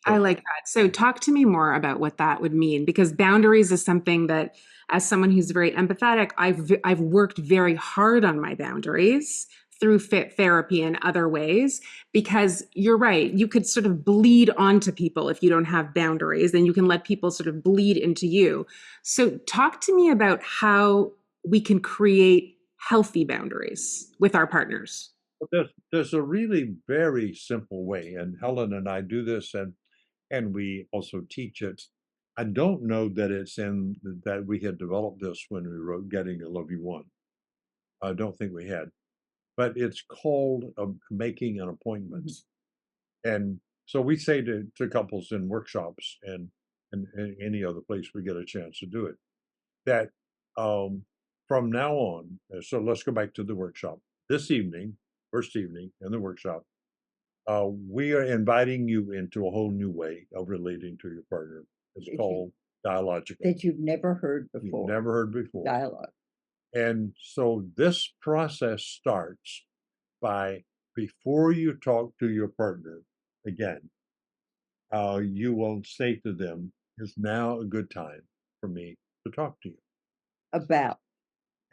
I like that. So talk to me more about what that would mean, because boundaries is something that, as someone who's very empathetic, I've worked very hard on my boundaries through fit therapy and other ways, because you're right. You could sort of bleed onto people if you don't have boundaries, then you can let people sort of bleed into you. So talk to me about how we can create healthy boundaries with our partners. There's a really very simple way, and Helen and I do this, and we also teach it. I don't know that that we had developed this when we wrote Getting to Love You One. I don't think we had, but it's called making an appointment. And so we say to couples in workshops and any other place we get a chance to do it, that from now on, so let's go back to the workshop. This evening, first evening in the workshop, we are inviting you into a whole new way of relating to your partner. It's called dialogical. That you've never heard before. You've never heard before. Dialogue. And so this process starts by, before you talk to your partner again, you will say to them, "Is now a good time for me to talk to you?" About.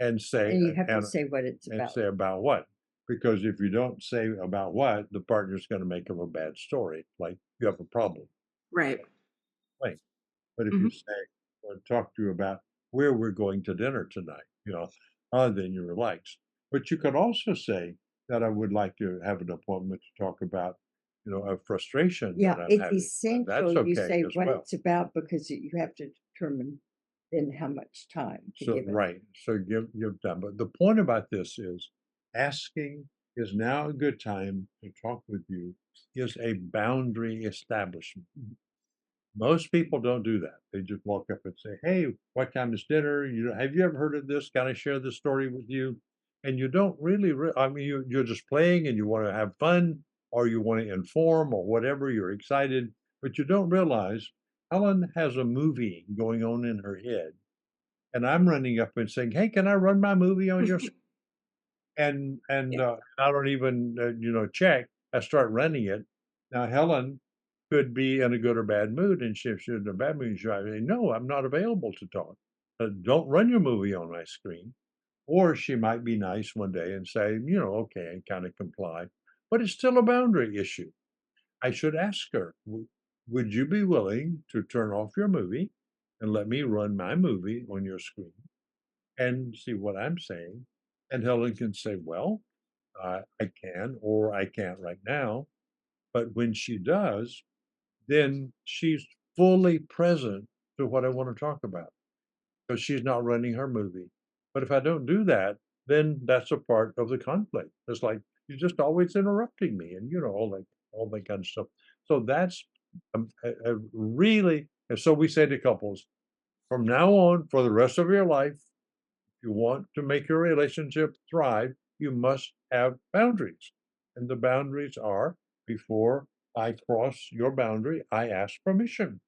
And say, And you have to say what it's and about. say about what? Because if you don't say about what, the partner's going to make up a bad story, like you have a problem. Right. Right. But if you say, or talk to you about where we're going to dinner tonight, then you relax. But you could also say that I would like to have an appointment to talk about, a frustration Yeah, that I'm it's having. essential That's you okay say as what well. it's about, because you have to determine then how much time to So, give it. right. So give time. But the point about this is asking, is now a good time to talk with you, is a boundary establishment. Most people don't do that. They just walk up and say, "Hey, what time is dinner? Have you ever heard of this? Can I share this story with you?" And you don't really, I mean, you're just playing and you want to have fun, or you want to inform, or whatever. You're excited, but you don't realize Helen has a movie going on in her head, and I'm running up and saying, "Hey, can I run my movie on your?" And I don't even check, I start running it. Now, Helen could be in a good or bad mood, and if she's in a bad mood, she'll say, "No, I'm not available to talk. Don't run your movie on my screen." Or she might be nice one day and say, "Okay," and kind of comply. But it's still a boundary issue. I should ask her, would you be willing to turn off your movie and let me run my movie on your screen and see what I'm saying? And Helen can say, well, I can, or I can't right now. But when she does, then she's fully present to what I want to talk about because she's not running her movie. But if I don't do that, then that's a part of the conflict. It's like you're just always interrupting me, and all that kind of stuff. So that's a really. And so we say to couples, from now on, for the rest of your life, if you want to make your relationship thrive, you must have boundaries, and the boundaries are before I cross your boundary, I ask permission.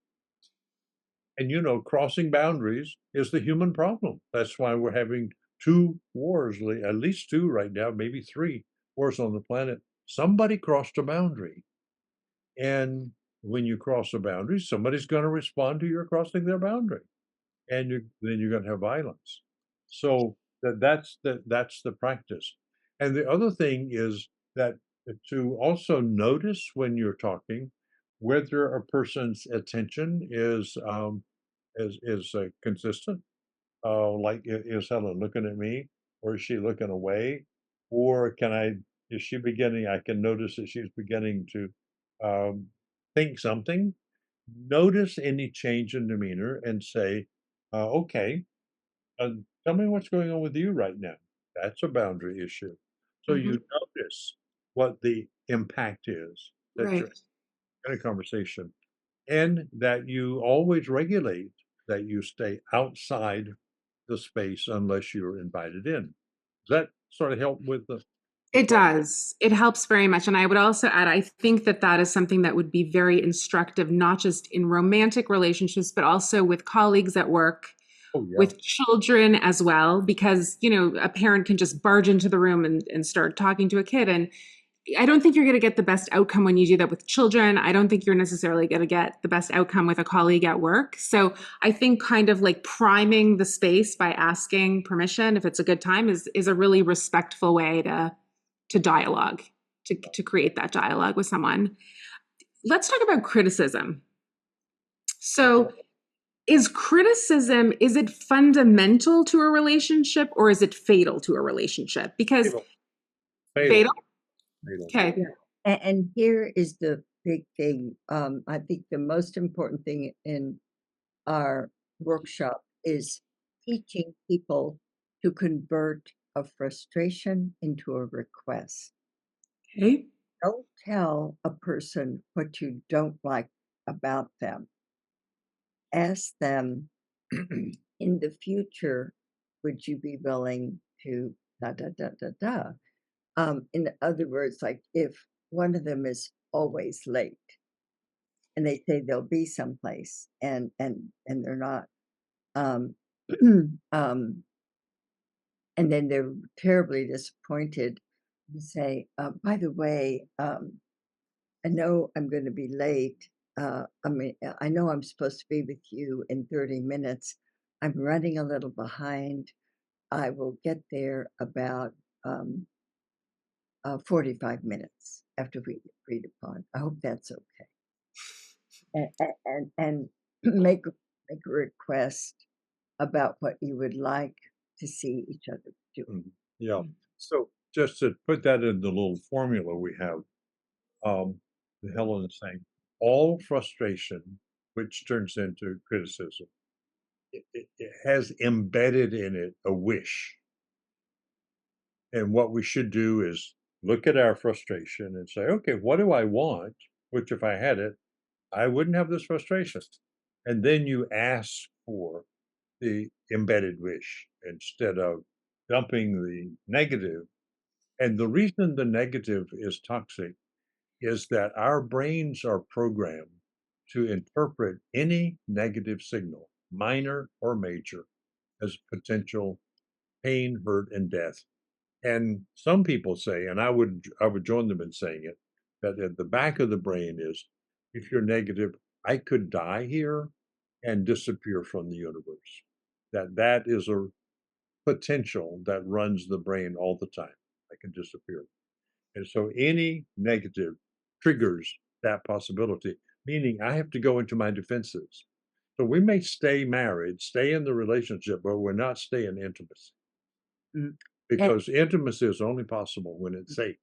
And crossing boundaries is the human problem. That's why we're having two wars, at least two right now, maybe three wars on the planet. Somebody crossed a boundary. And when you cross a boundary, somebody's going to respond to your crossing their boundary. And then you're going to have violence. So that's the practice. And the other thing is that to also notice when you're talking whether a person's attention is consistent. Like, is Helen looking at me, or is she looking away, or is she beginning? I can notice that she's beginning to think something. Notice any change in demeanor and say, "Okay, tell me what's going on with you right now." That's a boundary issue. So Mhm. you notice what the impact is that Right. you're in a conversation, and that you always regulate, that you stay outside the space unless you're invited in. Does that sort of help with the It problem? does. It helps very much. And I would also add, I think that that is something that would be very instructive, not just in romantic relationships, but also with colleagues at work, Oh, yeah. with children as well, because, a parent can just barge into the room and start talking to a kid. And I don't think you're going to get the best outcome when you do that with children. I don't think you're necessarily going to get the best outcome with a colleague at work. So I think kind of like priming the space by asking permission, if it's a good time, is a really respectful way to dialogue, to create that dialogue with someone. Let's talk about criticism. So is criticism, is it fundamental to a relationship or is it fatal to a relationship? Because fatal? Fatal. Okay. Yeah. And here is the big thing. I think the most important thing in our workshop is teaching people to convert a frustration into a request. Okay. Don't tell a person what you don't like about them. Ask them, in the future, would you be willing to da da da da da? In other words, like if one of them is always late and they say they'll be someplace and they're not, um, um, and then they're terribly disappointed, you say, by the way, I know I'm going to be late. I know I'm supposed to be with you in 30 minutes. I'm running a little behind. I will get there about 45 minutes after we agreed upon. I hope that's okay. And make a request about what you would like to see each other do. Yeah. So just to put that in the little formula we have, Helen is saying, all frustration, which turns into criticism, it has embedded in it a wish. And what we should do is look at our frustration and say, okay, what do I want? Which, if I had it, I wouldn't have this frustration. And then you ask for the embedded wish instead of dumping the negative. And the reason the negative is toxic is that our brains are programmed to interpret any negative signal, minor or major, as potential pain, hurt, and death. And some people say, and I would join them in saying it, that at the back of the brain is, if you're negative, I could die here and disappear from the universe. That is a potential that runs the brain all the time. I can disappear. And so any negative triggers that possibility, meaning I have to go into my defenses. So we may stay married, stay in the relationship, but we're not staying in intimacy. Because intimacy is only possible when it's safe.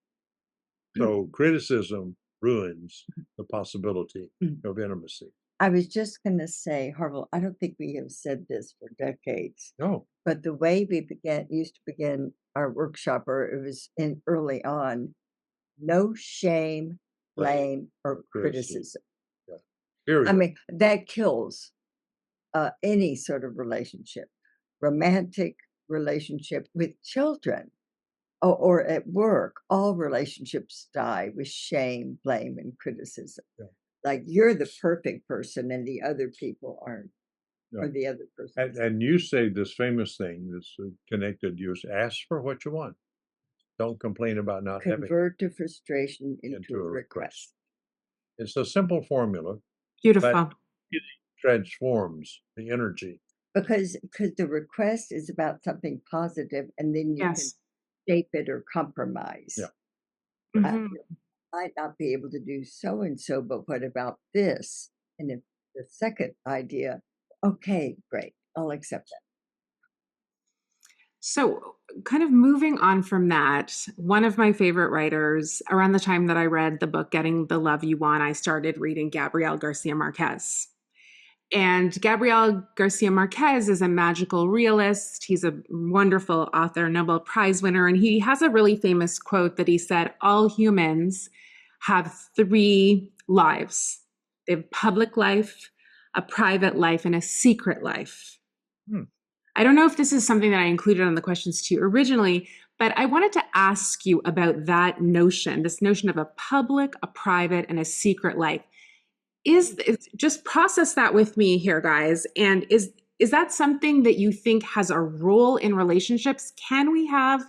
So criticism ruins the possibility of intimacy. I was just going to say, Harville, I don't think we have said this for decades. No. But the way we used to begin our workshop, or it was in early on, no shame, blame, or criticism. Yeah. Period. I mean, that kills any sort of relationship, romantic relationship with children, or at work. All relationships die with shame, blame, and criticism. Yeah. Like you're the perfect person and the other people aren't. Yeah. Or the other person. And you say this famous thing that's connected, you ask for what you want. Don't complain about not having. Convert to frustration into a request. It's a simple formula. Beautiful. But it transforms the energy. Because the request is about something positive, and then you can shape it or compromise. Yeah. I might not be able to do so and so, but what about this? And if the second idea, okay, great, I'll accept that. So, kind of moving on from that, one of my favorite writers, around the time that I read the book Getting the Love You Want, I started reading Gabriel García Márquez. And Gabriel García Márquez is a magical realist. He's a wonderful author, Nobel Prize winner. And he has a really famous quote that he said, all humans have 3 lives. They have public life, a private life, and a secret life. I don't know if this is something that I included on the questions to you originally, but I wanted to ask you about that notion, this notion of a public, a private, and a secret life. Just process that with me here, guys. And is that something that you think has a role in relationships? Can we have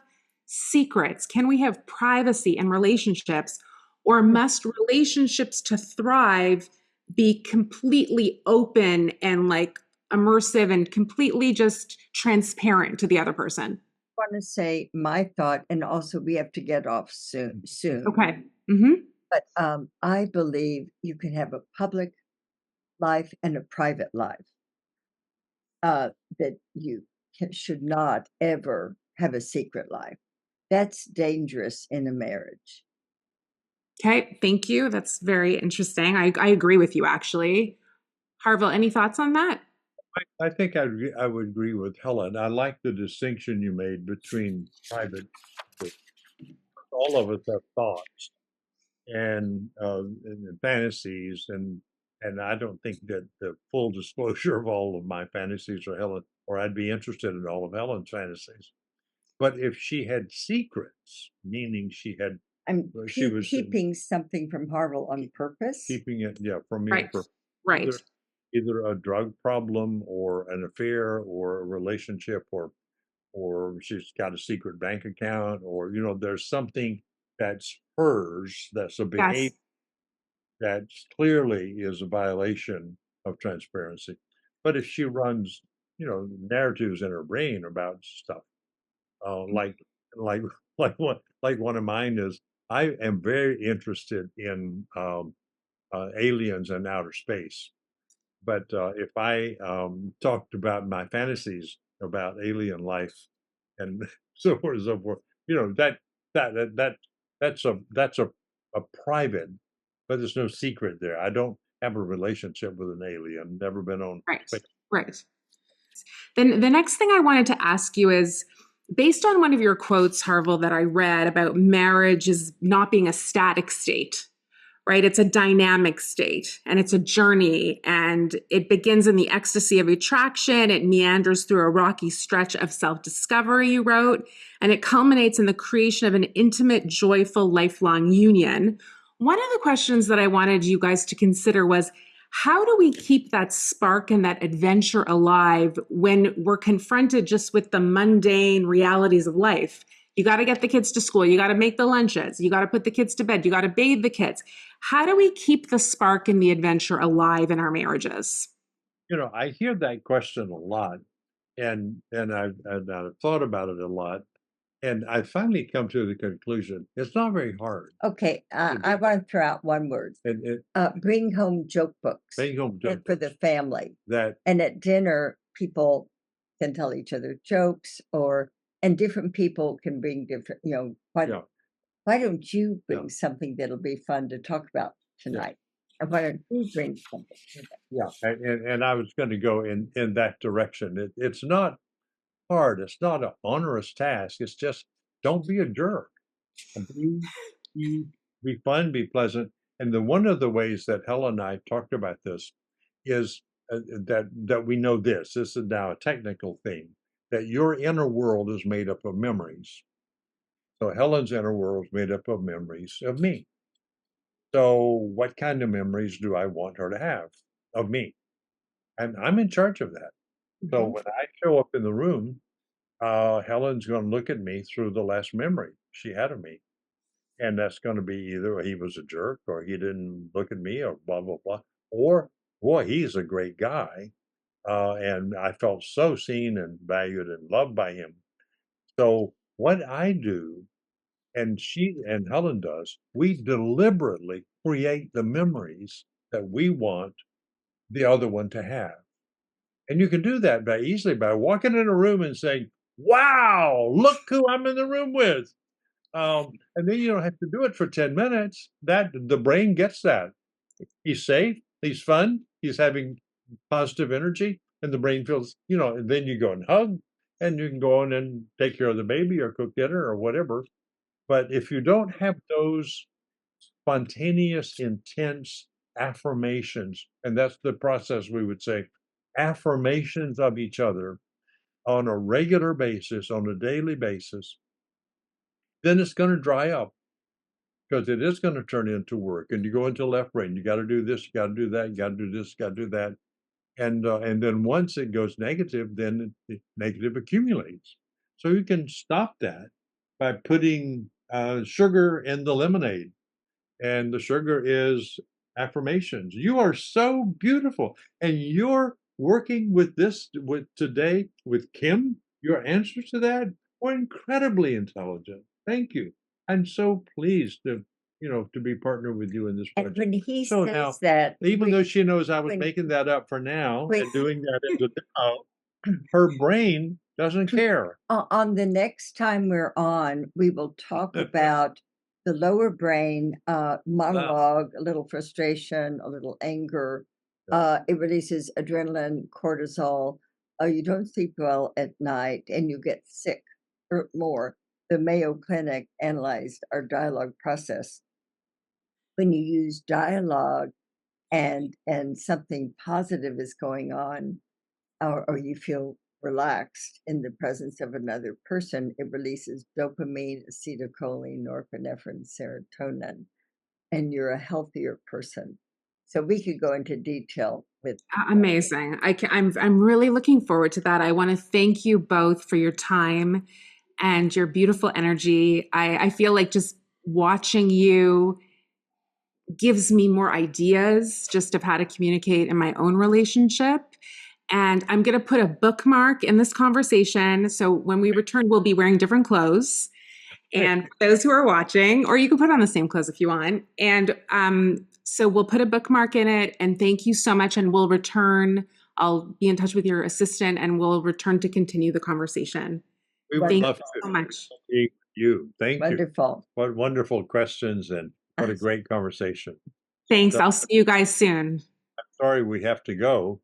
secrets? Can we have privacy in relationships? Or must relationships to thrive be completely open and like immersive and completely just transparent to the other person? I want to say my thought, and also we have to get off soon. Okay. But I believe you can have a public life and a private life. That you should not ever have a secret life. That's dangerous in a marriage. Okay, thank you. That's very interesting. I agree with you, actually. Harville, any thoughts on that? I think I would agree with Helen. I like the distinction you made between private. All of us have thoughts and fantasies, and I don't think that the full disclosure of all of my fantasies are Helen, or I'd be interested in all of Helen's fantasies. But if she had secrets, meaning she was keeping something from Harville on purpose. Keeping it, from me. Right. Either a drug problem or an affair or a relationship or she's got a secret bank account or, there's something that's hers, that's a behavior that clearly is a violation of transparency. But if she runs, narratives in her brain about stuff, like one of mine is, I am very interested in aliens and outer space. But if I talked about my fantasies about alien life and so forth and so forth, that's a private, but there's no secret there. I don't have a relationship with an alien. Never been on. Right. Then the next thing I wanted to ask you is, based on one of your quotes, Harville, that I read about marriage as not being a static state. Right? It's a dynamic state and it's a journey, and it begins in the ecstasy of attraction. It meanders through a rocky stretch of self-discovery, you wrote, and it culminates in the creation of an intimate, joyful, lifelong union. One of the questions that I wanted you guys to consider was, how do we keep that spark and that adventure alive when we're confronted just with the mundane realities of life? You got to get the kids to school. You got to make the lunches. You got to put the kids to bed. You got to bathe the kids. How do we keep the spark and the adventure alive in our marriages? I hear that question a lot, and I've thought about it a lot, and I finally come to the conclusion it's not very hard. Okay, I want to throw out one word. Bring home joke books for the family. And at dinner, people can tell each other jokes, and different people can bring different. Why don't you bring something that'll be fun to talk about tonight? And why don't you bring something? Yeah, and I was going to go in that direction. It's not hard. It's not an onerous task. It's just don't be a jerk. Be fun, be pleasant. And one of the ways that Helen and I talked about this is that we know this. This is now a technical thing, that your inner world is made up of memories. So Helen's inner world is made up of memories of me. So what kind of memories do I want her to have of me? And I'm in charge of that. So when I show up in the room, Helen's going to look at me through the last memory she had of me. And that's going to be either he was a jerk, or he didn't look at me, or blah, blah, blah. Or, boy, he's a great guy. And I felt so seen and valued and loved by him. So what I do, and Helen does, we deliberately create the memories that we want the other one to have. And you can do that easily by walking in a room and saying, wow, look who I'm in the room with. And then you don't have to do it for 10 minutes. The brain gets that. He's safe, he's fun, he's having positive energy, and the brain feels, and then you go and hug, and you can go on and take care of the baby or cook dinner or whatever. But if you don't have those spontaneous, intense affirmations, and that's the process we would say, affirmations of each other on a regular basis, on a daily basis, then it's going to dry up, because it is going to turn into work, and you go into left brain. You got to do this, you got to do that, you got to do this, you got to do that. And then once it goes negative, then the negative accumulates. So you can stop that by putting sugar in the lemonade. And the sugar is affirmations. You are so beautiful. And you're working with today with Kim. Your answers to that were incredibly intelligent. Thank you. I'm so pleased to be partnered with you in this project. And when he So says now, that, even though she knows I was making that up for now and doing that as a now, her brain doesn't care. On the next time we're on, we will talk about the lower brain monologue, a little frustration, a little anger. It releases adrenaline, cortisol. You don't sleep well at night, and you get sick or more. The Mayo Clinic analyzed our dialogue process. When you use dialogue and something positive is going on, or you feel relaxed in the presence of another person, it releases dopamine, acetylcholine, norepinephrine, serotonin, and you're a healthier person. So we could go into detail with amazing. I'm really looking forward to that. I want to thank you both for your time and your beautiful energy. I feel like just watching you gives me more ideas just of how to communicate in my own relationship. And I'm going to put a bookmark in this conversation. So when we return, we'll be wearing different clothes. And for those who are watching, or you can put on the same clothes if you want. And so we'll put a bookmark in it. And thank you so much. And we'll return. I'll be in touch with your assistant, and we'll return to continue the conversation. We would love to. So much. You. Thank you. Wonderful. What wonderful questions, and what a great conversation. Thanks. I'll see you guys soon. I'm sorry we have to go.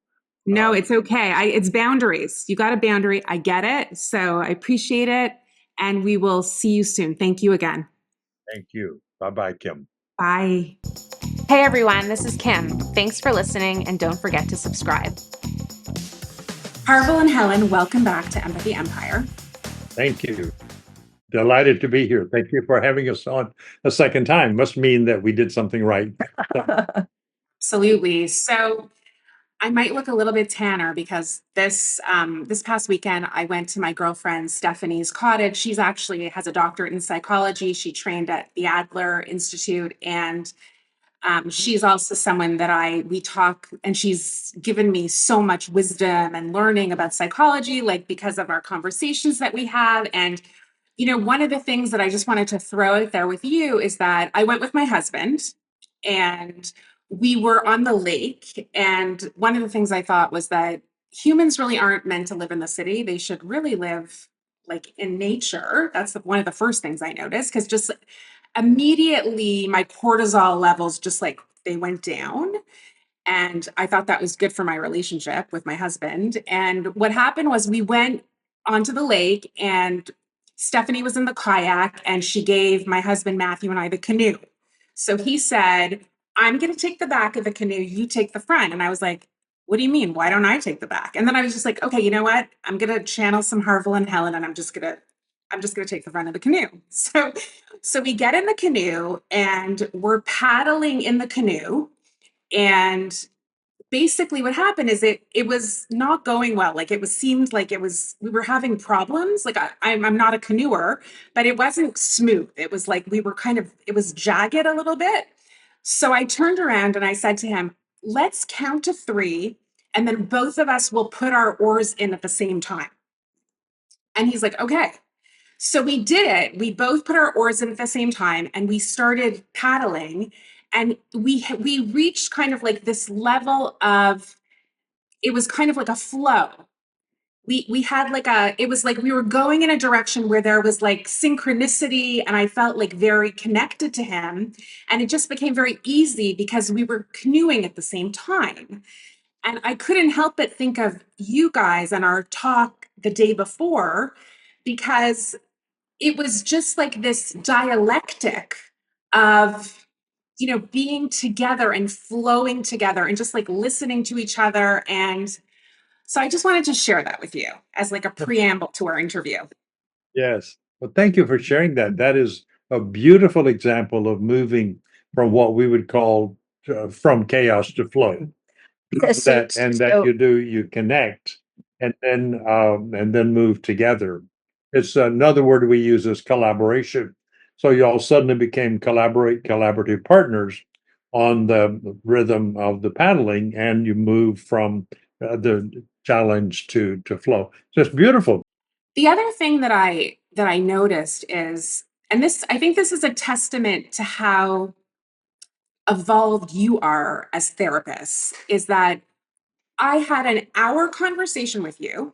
No, it's okay. It's boundaries. You got a boundary. I get it. So I appreciate it. And we will see you soon. Thank you again. Thank you. Bye-bye, Kim. Bye. Hey everyone, this is Kim. Thanks for listening, and don't forget to subscribe. Harville and Helen, welcome back to Empathy Empire. Thank you. Delighted to be here. Thank you for having us on a second time. Must mean that we did something right. Absolutely. So I might look a little bit tanner because this past weekend I went to my girlfriend Stephanie's cottage. She's actually has a doctorate in psychology. She trained at the Adler Institute, and she's also someone that we talk, and she's given me so much wisdom and learning about psychology, like because of our conversations that we have. And one of the things that I just wanted to throw out there with you is that I went with my husband, and we were on the lake. And one of the things I thought was that humans really aren't meant to live in the city. They should really live like in nature. That's one of the first things I noticed, because just immediately my cortisol levels just like they went down. And I thought that was good for my relationship with my husband. And what happened was we went onto the lake, and Stephanie was in the kayak, and she gave my husband Matthew and I the canoe. So he said, I'm going to take the back of the canoe, you take the front. And I was like, what do you mean? Why don't I take the back? And then I was just like, okay, you know what? I'm going to channel some Harville and Helen, and I'm just going to take the front of the canoe. So we get in the canoe, and we're paddling in the canoe. And basically what happened is it was not going well. Like seemed like we were having problems. Like I'm not a canoeer, but it wasn't smooth. It was like it was jagged a little bit. So I turned around and I said to him, let's count to 3, and then both of us will put our oars in at the same time. And he's like, okay. So we did it. We both put our oars in at the same time, and we started paddling, and we reached kind of like this level of, it was kind of like a flow. We had like it was like we were going in a direction where there was like synchronicity, and I felt like very connected to him, and it just became very easy because we were canoeing at the same time. And I couldn't help but think of you guys and our talk the day before, because it was just like this dialectic of being together and flowing together and just like listening to each other. And so I just wanted to share that with you as like a preamble to our interview. Yes. Well, thank you for sharing that. That is a beautiful example of moving from what we would call from chaos to flow. You connect and then move together. It's another word we use is collaboration. So you all suddenly became collaborative partners on the rhythm of the paddling, and you move from the challenge to flow. So it's beautiful. The other thing that I noticed is, and this, I think this is a testament to how evolved you are as therapists, is that I had an hour conversation with you,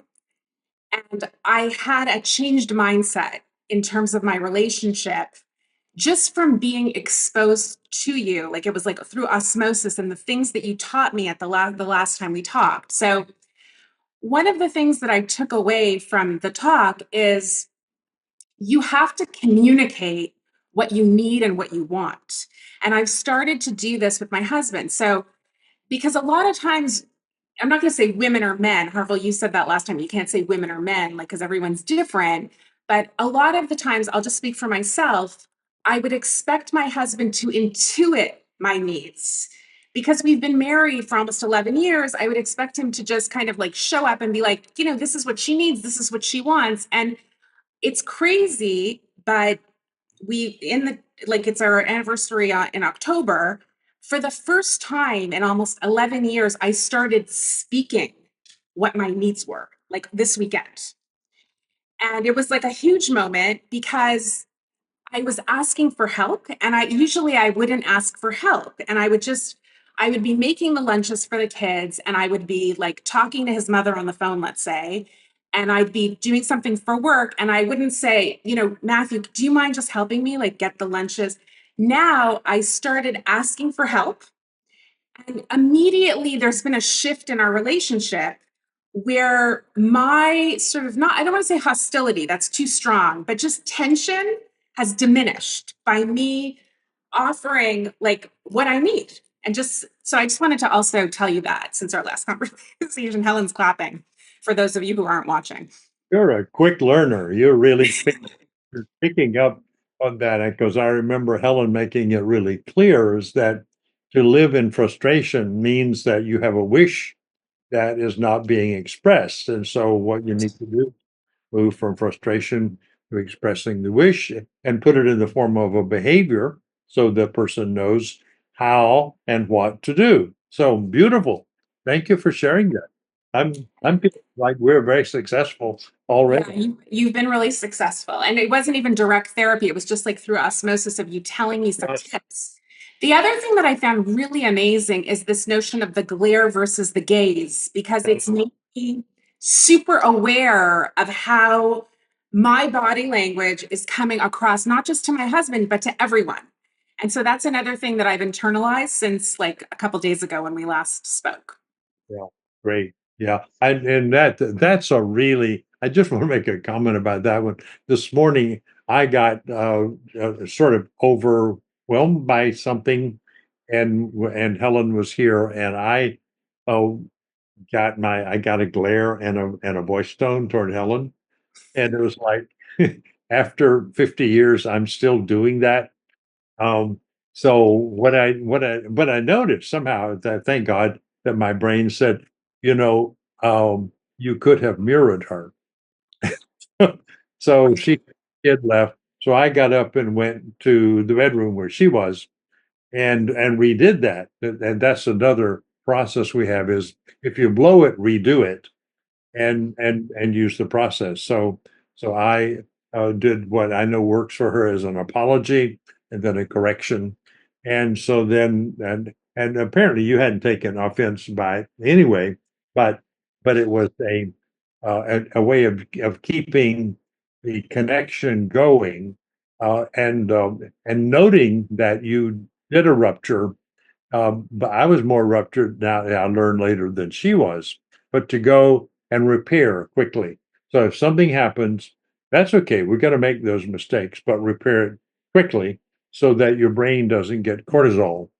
and I had a changed mindset in terms of my relationship just from being exposed to you. Like it was like through osmosis and the things that you taught me at the last time we talked. So one of the things that I took away from the talk is you have to communicate what you need and what you want. And I've started to do this with my husband. So because a lot of times, I'm not going to say women or men. Harville, you said that last time. You can't say women or men, like, because everyone's different. But a lot of the times, I'll just speak for myself. I would expect my husband to intuit my needs. Because we've been married for almost 11 years, I would expect him to just kind of like show up and be like, this is what she needs, this is what she wants. And it's crazy, but it's our anniversary in October. For the first time in almost 11 years, I started speaking what my needs were, like this weekend. And it was like a huge moment because I was asking for help, and I wouldn't ask for help. And I would be making the lunches for the kids, and I would be like talking to his mother on the phone, let's say, and I'd be doing something for work. And I wouldn't say, Matthew, do you mind just helping me like get the lunches? Now I started asking for help. And immediately there's been a shift in our relationship where my sort of I don't want to say hostility, that's too strong, but just tension has diminished by me offering like what I need. And so I just wanted to also tell you that since our last conversation, Helen's clapping for those of you who aren't watching. You're a quick learner. You're picking up on that, because I remember Helen making it really clear is that to live in frustration means that you have a wish that is not being expressed. And so what you need to do, move from frustration to expressing the wish and put it in the form of a behavior so the person knows how and what to do. So beautiful. Thank you for sharing that. I'm feeling like we're very successful already. Yeah, you've been really successful. And it wasn't even direct therapy. It was just like through osmosis of you telling me some tips. The other thing that I found really amazing is this notion of the glare versus the gaze, because it's made me super aware of how my body language is coming across, not just to my husband, but to everyone. And so that's another thing that I've internalized since like a couple days ago when we last spoke. Yeah, great. Yeah, and that's a really. I just want to make a comment about that one. This morning, I got sort of overwhelmed by something, and Helen was here, and uh, I got a glare and a voice tone toward Helen, and it was like after 50 years, I'm still doing that. Um, so what I noticed somehow that thank God that my brain said, you know, you could have mirrored her. So she had left. So I got up and went to the bedroom where she was and redid that. And that's another process we have is if you blow it, redo it and use the process. So I did what I know works for her as an apology and then a correction, and so then and apparently you hadn't taken offense by it anyway, but it was a way of keeping the connection going, and noting that you did a rupture, but I was more ruptured now. I learned later than she was, but to go and repair quickly. So if something happens, that's okay. We're going to make those mistakes, but repair it quickly so that your brain doesn't get cortisol.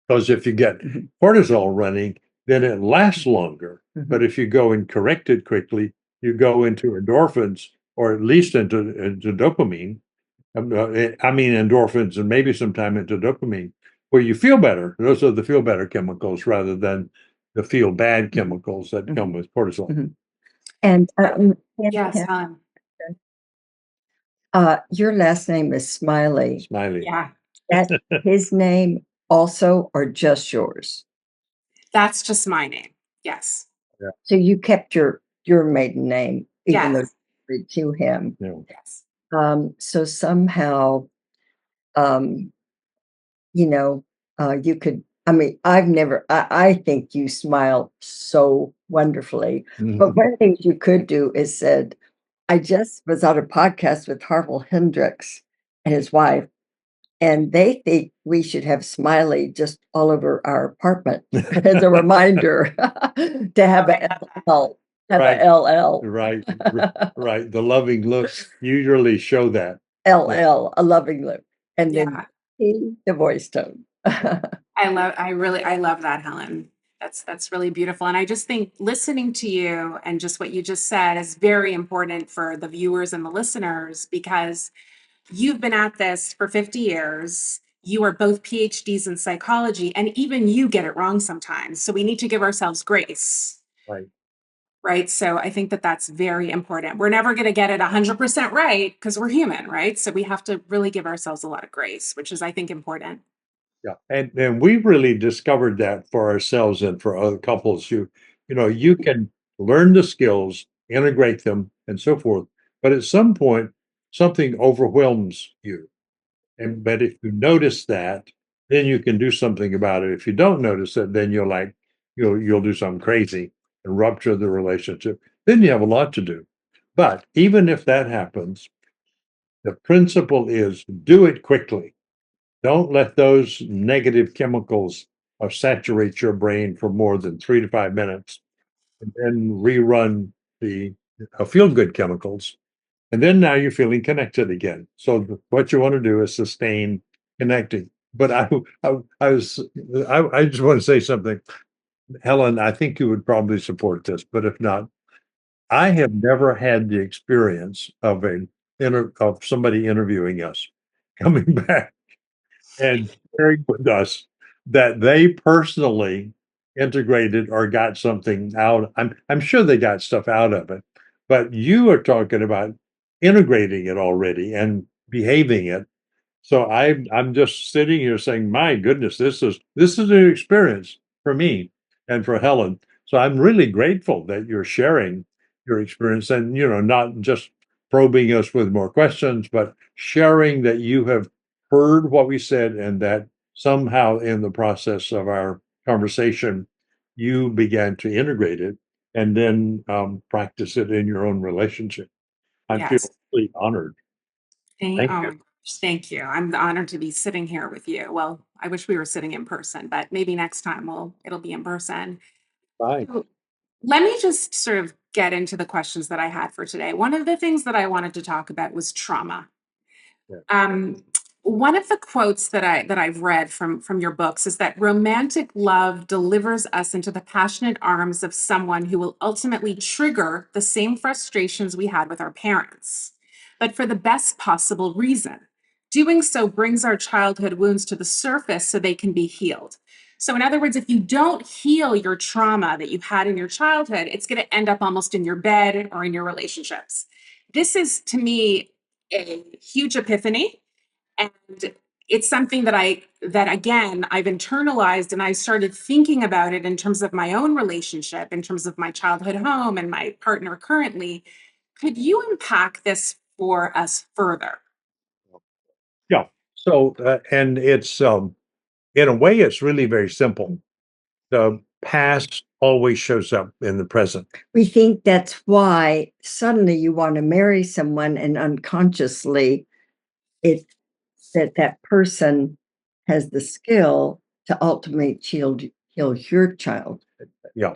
Because if you get cortisol running, then it lasts longer. But if you go and correct it quickly, you go into endorphins or at least into dopamine. I mean, endorphins and maybe sometime into dopamine, where you feel better. Those are the feel better chemicals rather than the feel bad chemicals that come with cortisol. And Yes, Helen. your last name is Smiley. Smiley. Yeah, That's his name also, or just yours? that's just my name. Yes. So you kept your maiden name, even though Yes. you married to him. Yeah. Yes. So somehow, um, you know, you could. I mean, I think you smile so wonderfully. But one of the things you could do is said, I just was on a podcast with Harville Hendrix and his wife, and they think we should have Smiley just all over our apartment as a reminder to have a LL, Right. a LL. Right. Right. The loving looks usually show that. LL, a loving look, and then Yeah. T, the voice tone. I love that, Helen. That's really beautiful. And I just think listening to you and just what you just said is very important for the viewers and the listeners because you've been at this for 50 years. You are both PhDs in psychology, and even you get it wrong sometimes. So we need to give ourselves grace. Right. Right. So I think that that's very important. We're never going to get it 100% right because we're human, right? So we have to really give ourselves a lot of grace, which is, I think, important. Yeah, and we really discovered that for ourselves and for other couples. You can learn the skills, integrate them, and so forth. But at some point, something overwhelms you. But if you notice that, then you can do something about it. If you don't notice it, then you'll do something crazy and rupture the relationship. Then you have a lot to do. But even if that happens, the principle is do it quickly. Don't let those negative chemicals saturate your brain for more than 3 to 5 minutes, and then rerun the feel good chemicals. And then now you're feeling connected again. So what you want to do is sustain connecting. But I just want to say something, Helen. I think you would probably support this, but if not, I have never had the experience of somebody interviewing us, coming back and sharing with us that they personally integrated or got something out. I'm sure they got stuff out of it, but you are talking about integrating it already and behaving it. So I'm just sitting here saying, my goodness, this is an experience for me and for Helen. So I'm really grateful that you're sharing your experience and, not just probing us with more questions, but sharing that you have heard what we said and that somehow in the process of our conversation, you began to integrate it and then practice it in your own relationship. I feel Yes. really honored. Thank Oh you. my gosh, thank you. I'm honored to be sitting here with you. Well, I wish we were sitting in person, but maybe next time it'll be in person. Bye. So, let me just sort of get into the questions that I had for today. One of the things that I wanted to talk about was trauma. Yeah. One of the quotes that I've read from your books is that romantic love delivers us into the passionate arms of someone who will ultimately trigger the same frustrations we had with our parents, but for the best possible reason. Doing so brings our childhood wounds to the surface so they can be healed. So, in other words, if you don't heal your trauma that you've had in your childhood, it's going to end up almost in your bed or in your relationships. This is, to me, a huge epiphany, and it's something that again I've internalized, and I started thinking about it in terms of my own relationship, in terms of my childhood home and my partner currently. Could you unpack this for us further? Yeah. So, and it's in a way, it's really very simple. The past always shows up in the present. We think that's why suddenly you want to marry someone and unconsciously it that person has the skill to ultimately heal your child. Yeah.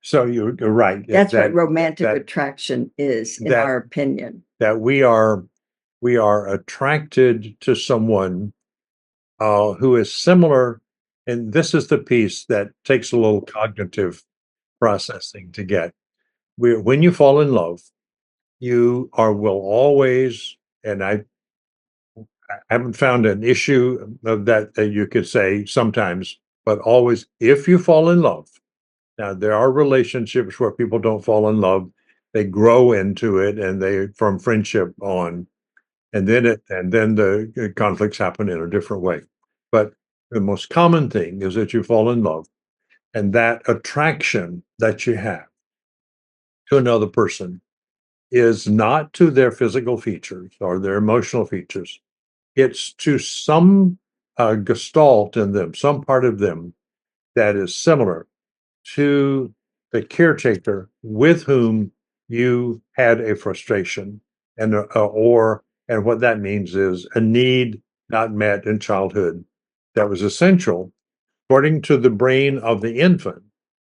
So you're right. That's what that romantic that attraction is, in that our opinion. that we are attracted to someone who is similar, and this is the piece that takes a little cognitive processing to get. When you fall in love, you are will always, and I haven't found an issue of that you could say sometimes, but always, if you fall in love. Now, there are relationships where people don't fall in love. They grow into it and they from friendship on, and then the conflicts happen in a different way. But the most common thing is that you fall in love, and that attraction that you have to another person is not to their physical features or their emotional features. It's to some gestalt in them, some part of them that is similar to the caretaker with whom you had a frustration and what that means is a need not met in childhood that was essential according to the brain of the infant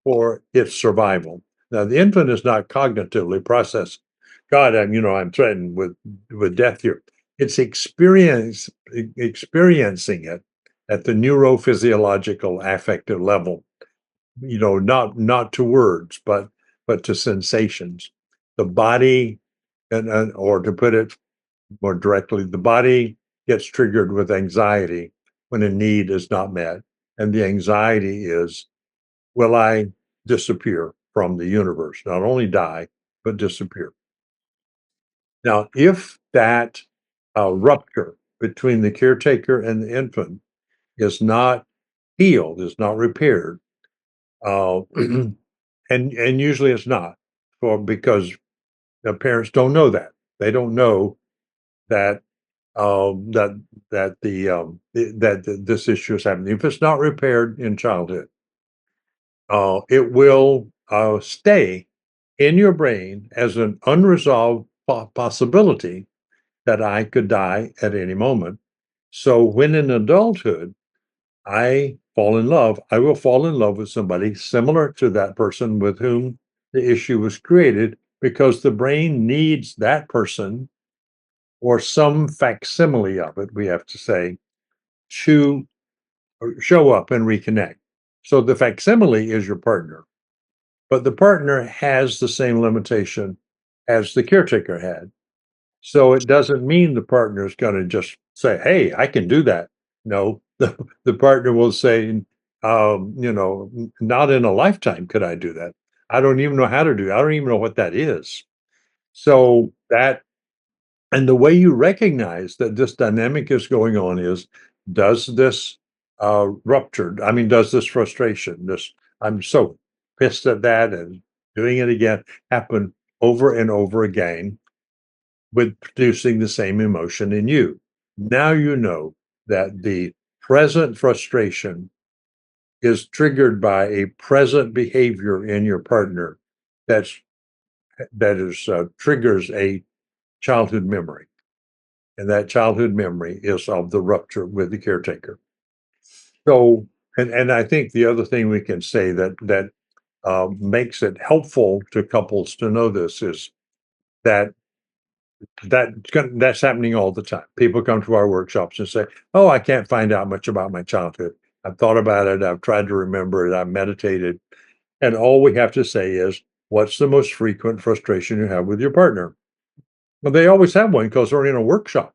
for its survival. Now the infant is not cognitively processed. God, I'm threatened with death here. It's experiencing it at the neurophysiological affective level, not to words, but to sensations. The body, and or to put it more directly, the body gets triggered with anxiety when a need is not met, and the anxiety is, will I disappear from the universe? Not only die, but disappear. Now, if that rupture between the caretaker and the infant is not healed, is not repaired, uh, and usually it's not because the parents don't know that. They don't know that that this issue is happening. If it's not repaired in childhood, it will stay in your brain as an unresolved possibility that I could die at any moment. So when in adulthood I fall in love, I will fall in love with somebody similar to that person with whom the issue was created because the brain needs that person or some facsimile of it, we have to say, to show up and reconnect. So the facsimile is your partner, but the partner has the same limitation as the caretaker had. So it doesn't mean the partner is going to just say, hey, I can do that. No, the partner will say, Not in a lifetime could I do that. I don't even know how to do it. I don't even know what that is. So that, and the way you recognize that this dynamic is going on is, does this ruptured, I mean, does this frustration, this I'm so pissed at that and doing it again, happen over and over again with producing the same emotion in you. Now you know that the present frustration is triggered by a present behavior in your partner that triggers a childhood memory, and that childhood memory is of the rupture with the caretaker. So, and I think the other thing we can say that makes it helpful to couples to know this is that that's happening all the time. People come to our workshops and say, "Oh, I can't find out much about my childhood. I've thought about it. I've tried to remember it. I've meditated." And all we have to say is, what's the most frequent frustration you have with your partner? Well, they always have one because they're in a workshop.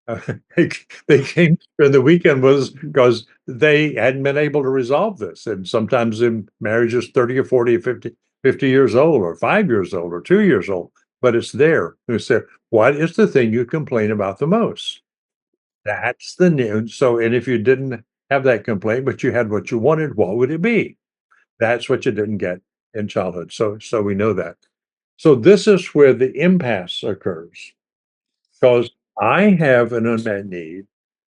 Uh, they they came and the weekend was because they hadn't been able to resolve this. And sometimes in marriages 30 or 40 or 50 years old or 5 years old or 2 years old, but it's there. They say, what is the thing you complain about the most? That's the new. So, and if you didn't have that complaint, but you had what you wanted, what would it be? That's what you didn't get in childhood. So we know that. So this is where the impasse occurs because I have an unmet need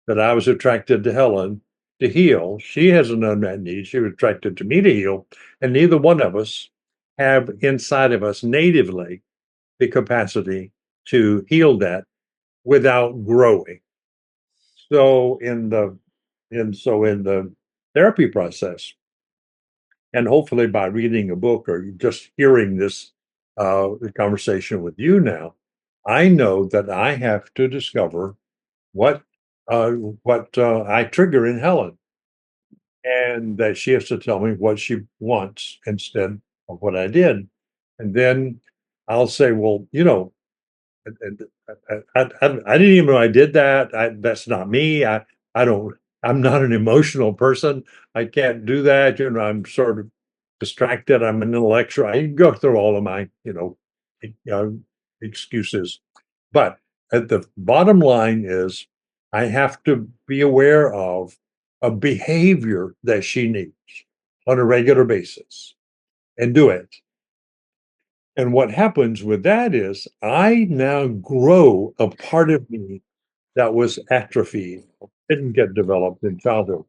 that I was attracted to Helen to heal. She has an unmet need. She was attracted to me to heal. And neither one of us have inside of us natively the capacity to heal that without growing. So in the therapy process, and hopefully by reading a book or just hearing this conversation with you now, I know that I have to discover what uh, what I trigger in Helen, and that she has to tell me what she wants instead of what I did, and then I'll say, well, and I didn't even know I did that. That's not me. I don't. I'm not an emotional person. I can't do that. I'm sort of distracted. I'm an intellectual. I can go through all of my, e- uh, excuses. But at the bottom line is, I have to be aware of a behavior that she needs on a regular basis and do it. And what happens with that is I now grow a part of me that was atrophied, didn't get developed in childhood.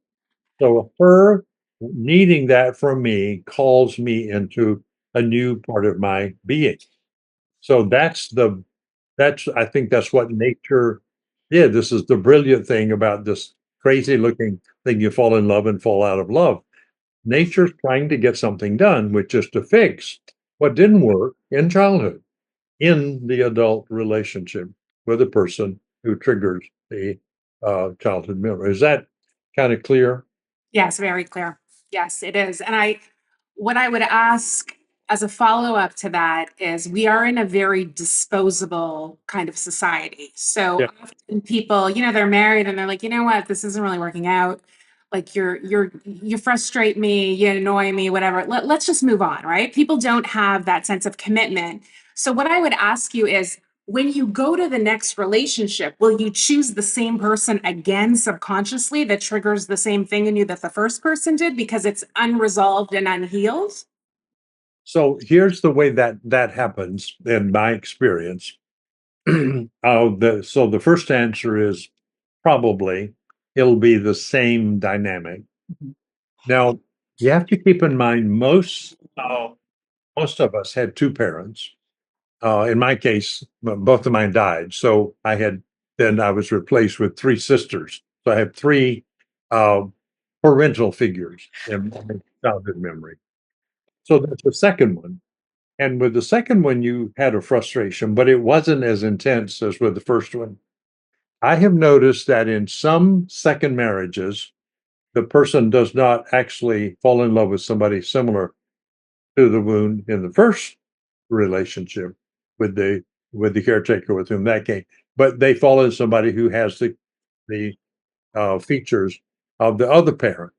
So her needing that from me calls me into a new part of my being. So I think that's what nature did. This is the brilliant thing about this crazy looking thing, you fall in love and fall out of love. Nature's trying to get something done, which is to fix what didn't work in childhood in the adult relationship with a person who triggers the childhood memory. Is that kind of clear? Yes, very clear. Yes, it is. And what I would ask as a follow-up to that is we are in a very disposable kind of society. So Yeah. often people, they're married and they're like, you know what, this isn't really working out. Like you frustrate me, you annoy me, whatever. Let's just move on, right? People don't have that sense of commitment. So what I would ask you is, when you go to the next relationship, will you choose the same person again subconsciously that triggers the same thing in you that the first person did because it's unresolved and unhealed? So here's the way that happens in my experience. So the first answer is probably it'll be the same dynamic. Now, you have to keep in mind most of us had two parents. In my case, both of mine died. So I was replaced with three sisters. So I have three uh, parental figures in my childhood memory. So that's the second one. And with the second one, you had a frustration, but it wasn't as intense as with the first one. I have noticed that in some second marriages, the person does not actually fall in love with somebody similar to the wound in the first relationship with the caretaker with whom that came, but they fall in somebody who has the features of the other parent,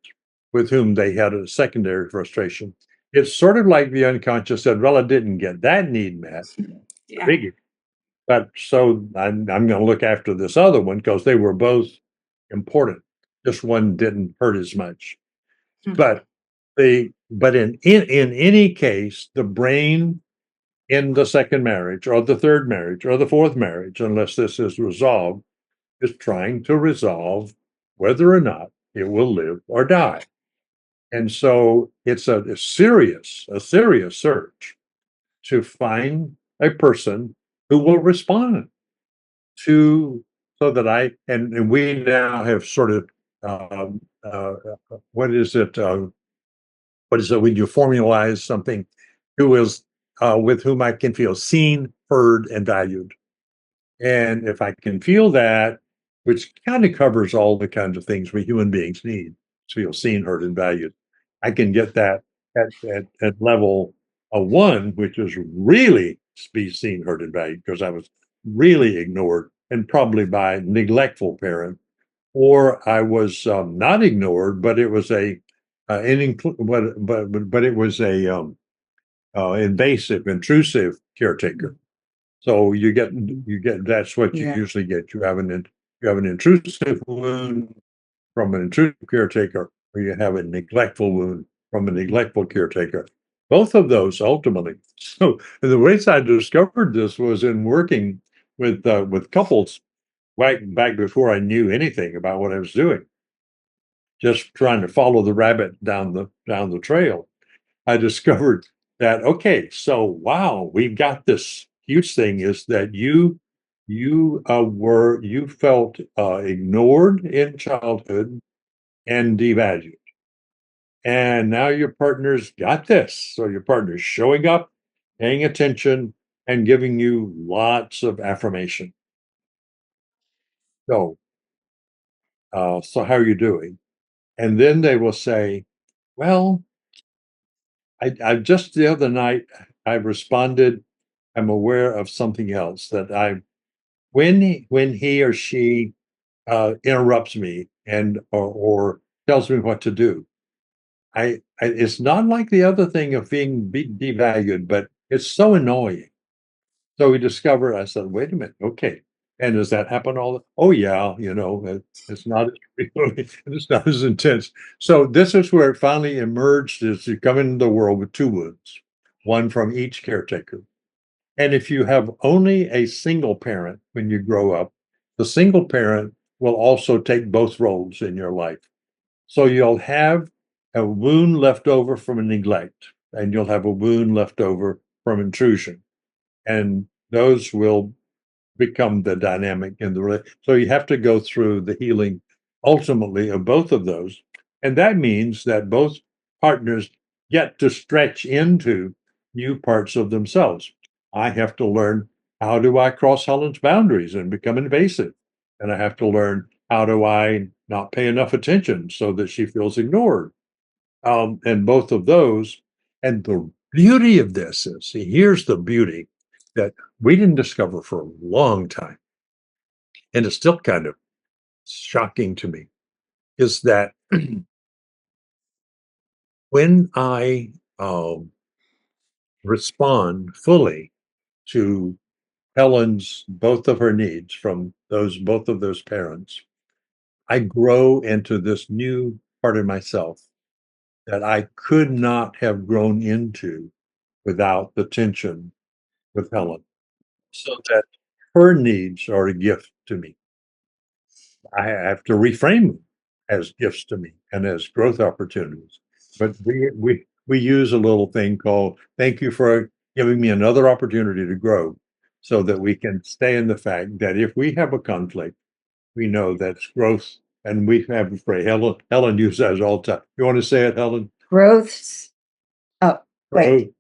with whom they had a secondary frustration. It's sort of like the unconscious said, well, I didn't get that need met. Yeah. Biggie. But so I'm going to look after this other one because they were both important. This one didn't hurt as much. Mhm. But in any case, the brain in the second marriage or the third marriage or the fourth marriage, unless this is resolved, is trying to resolve whether or not it will live or die. And so it's a serious search to find a person who will respond to, so that and we now have sort of um, uh, what is it? What is it when you formalize something? Who is with whom I can feel seen, heard, and valued. And if I can feel that, which kind of covers all the kinds of things we human beings need to feel seen, heard, and valued, I can get that at level of one, which is really be seen, heard, and valued, because I was really ignored, and probably by neglectful parent, or I was not ignored, but it was but it was a invasive, intrusive caretaker. So you get that's what you Yeah. usually get. You have an intrusive wound from an intrusive caretaker, or you have a neglectful wound from a neglectful caretaker. Both of those ultimately. So the ways I discovered this was in working with couples back before I knew anything about what I was doing. Just trying to follow the rabbit down the trail. I discovered that, okay, so wow, we've got this huge thing is that you felt ignored in childhood and devalued. And now your partner's got this. So your partner's showing up, paying attention, and giving you lots of affirmation. So, so how are you doing? And then they will say, well, I just the other night I responded, I'm aware of something else that when he or she interrupts me or tells me what to do, it's not like the other thing of being devalued, but it's so annoying. So we discovered. I said, "Wait a minute, okay." And does that happen all? Oh yeah, it's not it's not as intense. So this is where it finally emerged: is you come into the world with two wounds, one from each caretaker. And if you have only a single parent when you grow up, the single parent will also take both roles in your life. So you'll have a wound left over from a neglect, and you'll have a wound left over from intrusion. And those will become the dynamic in the relationship. So you have to go through the healing ultimately of both of those. And that means that both partners get to stretch into new parts of themselves. I have to learn, how do I cross Helen's boundaries and become invasive? And I have to learn, how do I not pay enough attention so that she feels ignored? And both of those. And the beauty of this is, see, here's the beauty that we didn't discover for a long time, and it's still kind of shocking to me, is that when I respond fully to Helen's both of her needs from both of those parents, I grow into this new part of myself that I could not have grown into without the tension with Helen. So that her needs are a gift to me. I have to reframe them as gifts to me and as growth opportunities. But we use a little thing called thank you for giving me another opportunity to grow, so that we can stay in the fact that if we have a conflict, we know that's growth. And we have a phrase. Helen uses that all the time. You want to say it, Helen? Growth's oh wait.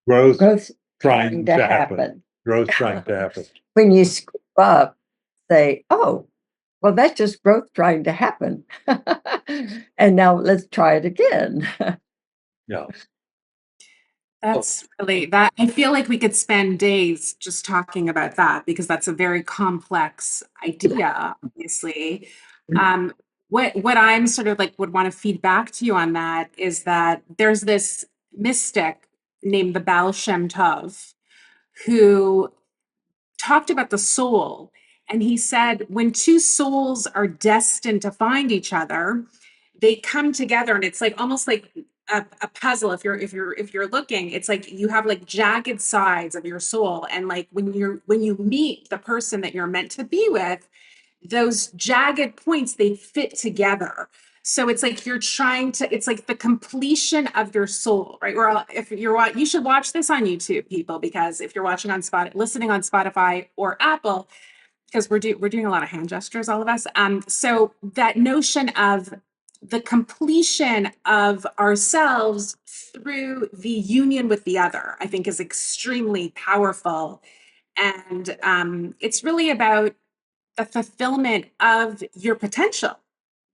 Growth Growth's trying to happen. Growth trying to happen. When you screw up, say, oh, well, that's just growth trying to happen. And now let's try it again. Yeah. That's really that. I feel like we could spend days just talking about that because that's a very complex idea, obviously. what I'm sort of like would want to feed back to you on that is that there's this mystic named the Baal Shem Tov who talked about the soul. And he said, when two souls are destined to find each other, they come together, and it's like almost like a puzzle. If you're looking, it's like you have like jagged sides of your soul. And like when you meet the person that you're meant to be with, those jagged points, they fit together. So it's like you're trying to, it's like the completion of your soul, right? Or if you're, you should watch this on YouTube, people, because if you're watching on listening on Spotify or Apple, because we're doing a lot of hand gestures, all of us. So that notion of the completion of ourselves through the union with the other, I think is extremely powerful. And it's really about the fulfillment of your potential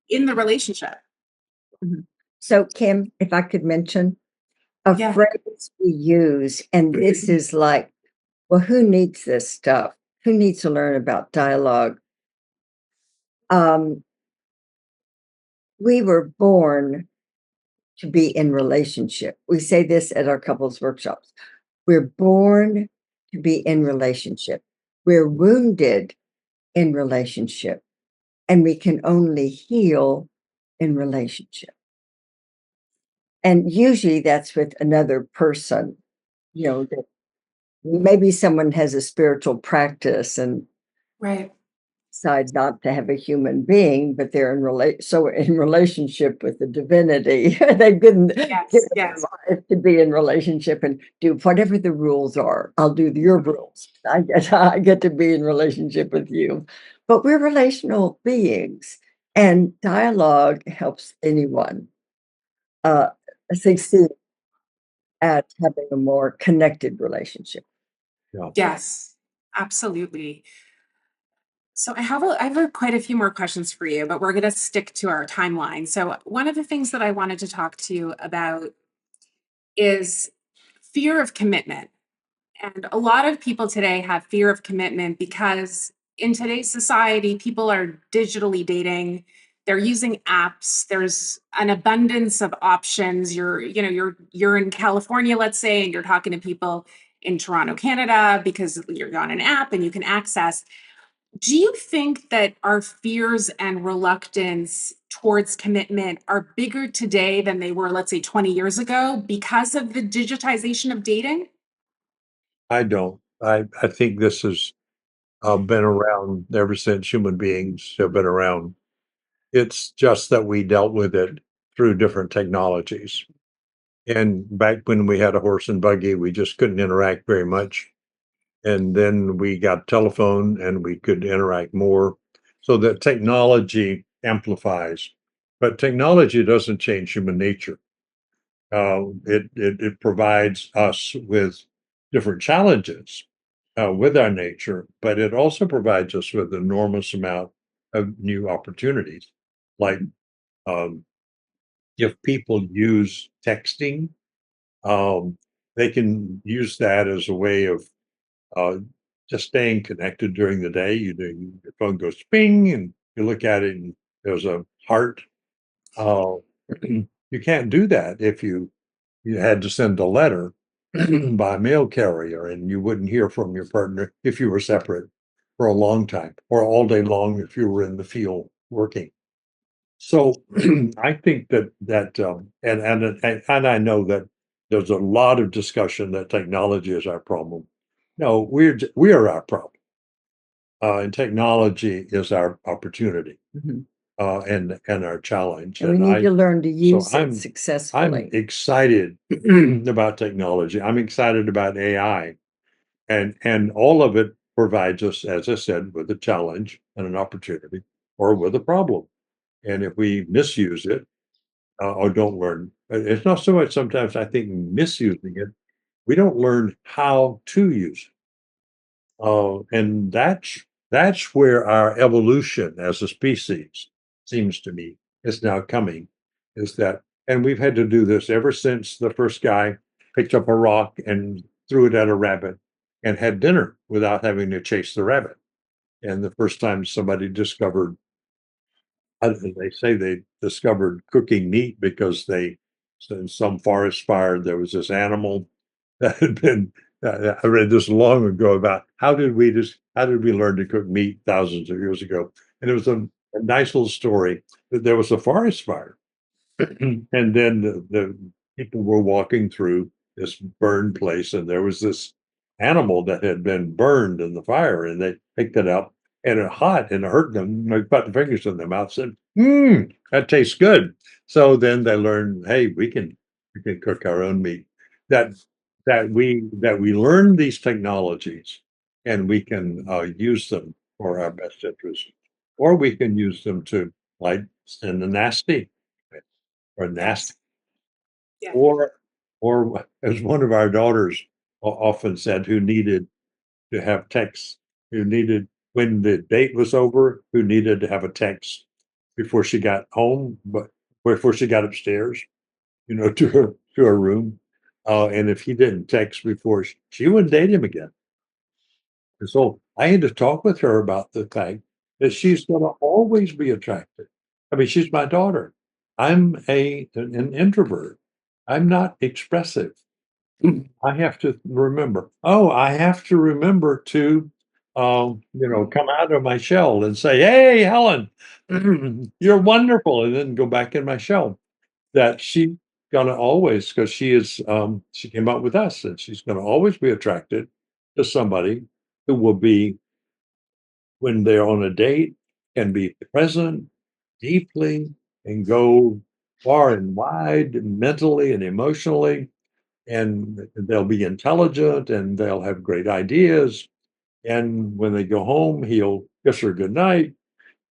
in the relationship. So, Kim, if I could mention a Yeah. phrase we use, and this is like, well, who needs this stuff? Who needs to learn about dialogue? We were born to be in relationship. We say this at our couples workshops. We're born to be in relationship. We're wounded in relationship, and we can only heal in relationship. And usually that's with another person, that maybe someone has a spiritual practice and Right. decide not to have a human being, but they're in relationship with the divinity. They couldn't Yes. give their Yes. life to be in relationship and do whatever the rules are. I'll do your rules. I get to be in relationship with you. But we're relational beings, and dialogue helps anyone succeed at having a more connected relationship. Yes. Absolutely. So I have quite a few more questions for you, but we're going to stick to our timeline. So one of the things that I wanted to talk to you about is fear of commitment. And a lot of people today have fear of commitment because in today's society, people are digitally dating. They're using apps. There's an abundance of options. You're in California, let's say, and you're talking to people in Toronto, Canada, because you're on an app and you can access. Do you think that our fears and reluctance towards commitment are bigger today than they were, let's say, 20 years ago because of the digitization of dating? I don't. I think this has been around ever since human beings have been around. It's just that we dealt with it through different technologies. And back when we had a horse and buggy, we just couldn't interact very much. And then we got telephone and we could interact more. So that technology amplifies, but technology doesn't change human nature. It provides us with different challenges with our nature, but it also provides us with an enormous amount of new opportunities. Like um, if people use texting, um, they can use that as a way of uh, just staying connected during the day. Your phone goes ping, and you look at it, and there's a heart. Uh, you can't do that if you had to send a letter by mail carrier, and you wouldn't hear from your partner if you were separate for a long time, or all day long if you were in the field working. So I think and I know that there's a lot of discussion that technology is our problem. No, we are our problem, and technology is our opportunity, and our challenge. And we And need to learn to so use it I'm successfully. excited about technology. I'm excited about AI, and all of it provides us, as I said, with a challenge and an opportunity, or with a problem. And if we misuse it or don't learn, it's not so much sometimes I think misusing it. We don't learn how to use it. And that's where our evolution as a species seems to me is now coming. Is that, and we've had to do this ever since the first guy picked up a rock and threw it at a rabbit and had dinner without having to chase the rabbit. And the first time somebody discovered They say they discovered cooking meat because in some forest fire, there was this animal that had been, I read this long ago about how did we learn to cook meat thousands of years ago? And it was a nice little story that there was a forest fire. And then the people were walking through this burned place, and there was this animal that had been burned in the fire, and they picked it up, and it hot and it hurt them. They put the fingers in their mouth, said, that tastes good. So then they learned, hey, we can cook our own meat. That that we learn these technologies, and we can use them for our best interest, or we can use them to like send a nasty or nasty, Yes. Yeah. or as one of our daughters often said, who needed to have text, who needed when the date was over, who needed to have a text before she got home, but before she got upstairs, to her room. And if he didn't text before she wouldn't date him again. And so I had to talk with her about the fact that she's going to always be attracted. I mean, she's my daughter. I'm an introvert. I'm not expressive. I have to remember. Oh, I have to remember to, come out of my shell and say, "Hey, Helen, you're wonderful," and then go back in my shell. That she gonna always, because she came out with us, and she's gonna always be attracted to somebody who will be, when they're on a date, can be present deeply and go far and wide mentally and emotionally, and they'll be intelligent and they'll have great ideas. And when they go home, he'll kiss her goodnight,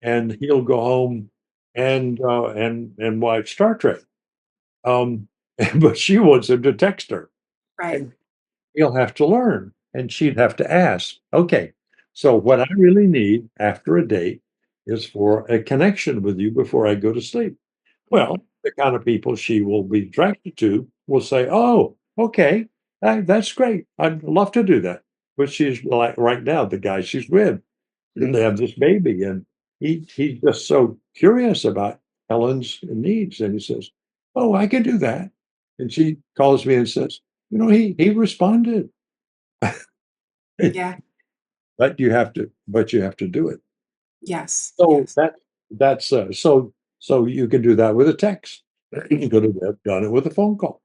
and he'll go home and watch Star Trek. Um, but she wants him to text her. Right. And he'll have to learn, and she'd have to ask, okay, so what I really need after a date is for a connection with you before I go to sleep. Well, the kind of people she will be attracted to will say, oh, okay, that's great. I'd love to do that. But she's like right now, the guy she's with, and they have this baby, and he's just so curious about Helen's needs. And he says, oh, I can do that. And she calls me and says, he responded. Yeah. But you have to do it. Yes. So Yes. so you can do that with a text. You could have done it with a phone call.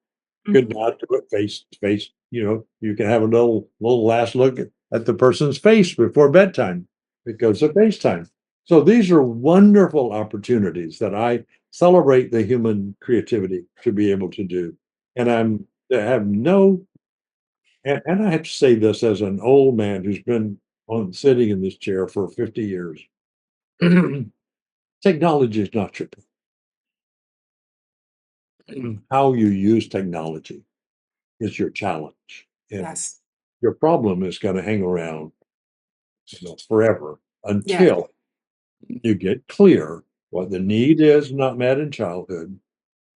Could Mhm. not do it face to face. You can have a little last look at the person's face before bedtime because of FaceTime. So these are wonderful opportunities that I celebrate the human creativity to be able to do. And I have no, and I have to say this as an old man who's been sitting in this chair for 50 years. Technology is not your how you use technology is your challenge. And Yes. your problem is going to hang around, forever Yeah. until you get clear what the need is not met in childhood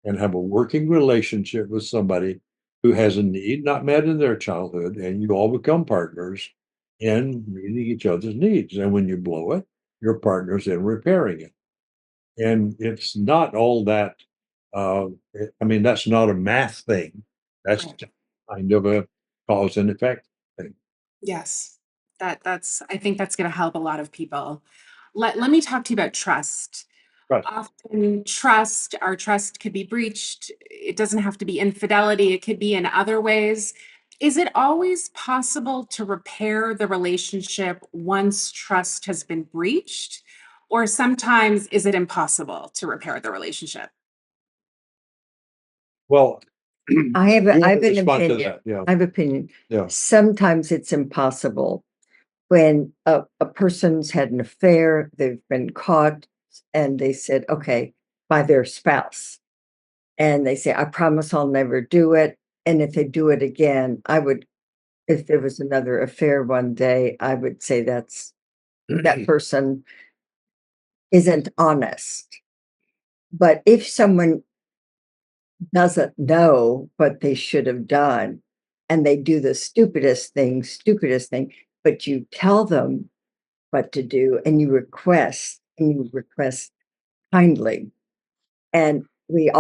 and have a working relationship with somebody who has a need not met in their childhood, and you all become partners in meeting each other's needs. And when you blow it, your partner's in repairing it. And it's not all that, uh, I mean, that's not a math thing. That's Right. kind of a cause and effect thing. Yes. That's I think that's going to help a lot of people. Let me talk to you about trust. Right. Often our trust could be breached. It doesn't have to be infidelity, it could be in other ways. Is it always possible to repair the relationship once trust has been breached? Or sometimes is it impossible to repair the relationship? Well, I have, you I want have to an respond to opinion. that? Yeah. I have opinion. Yeah. Sometimes it's impossible when a person's had an affair, they've been caught, and they said, okay, by their spouse. And they say, I promise I'll never do it. And if they do it again, if there was another affair one day, I would say that person isn't honest. But if someone doesn't know what they should have done, and they do the stupidest thing, but you tell them what to do, and you request kindly. And you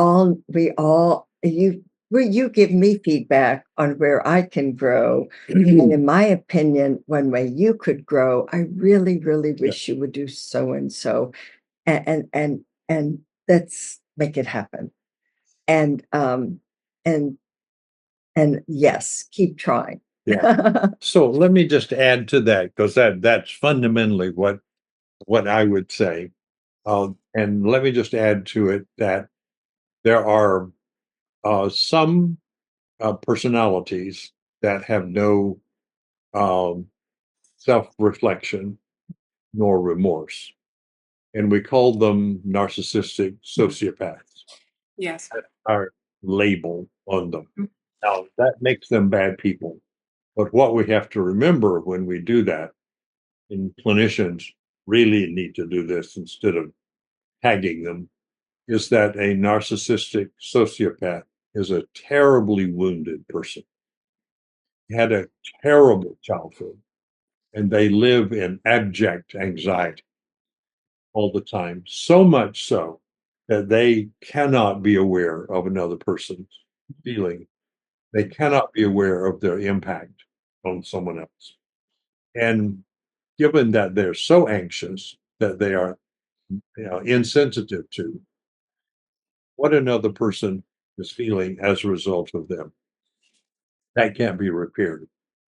give me feedback on where I can grow. And in my opinion, one way you could grow, I really, really wish you would do so and so. And let's make it happen. And and yes, keep trying. Yeah. So let me just add to that, because that's fundamentally what I would say. And let me just add to it that there are some personalities that have no um, self-reflection nor remorse, and we call them narcissistic sociopaths. Yes. Our label on them. Mhm. Now that makes them bad people, but what we have to remember when we do that, and clinicians really need to do this instead of tagging them, is that a narcissistic sociopath is a terribly wounded person. Had a terrible childhood, and they live in abject anxiety all the time, so much so that they cannot be aware of another person's feeling. They cannot be aware of their impact on someone else. And given that they're so anxious that they are insensitive to what another person is feeling as a result of them, that can't be repaired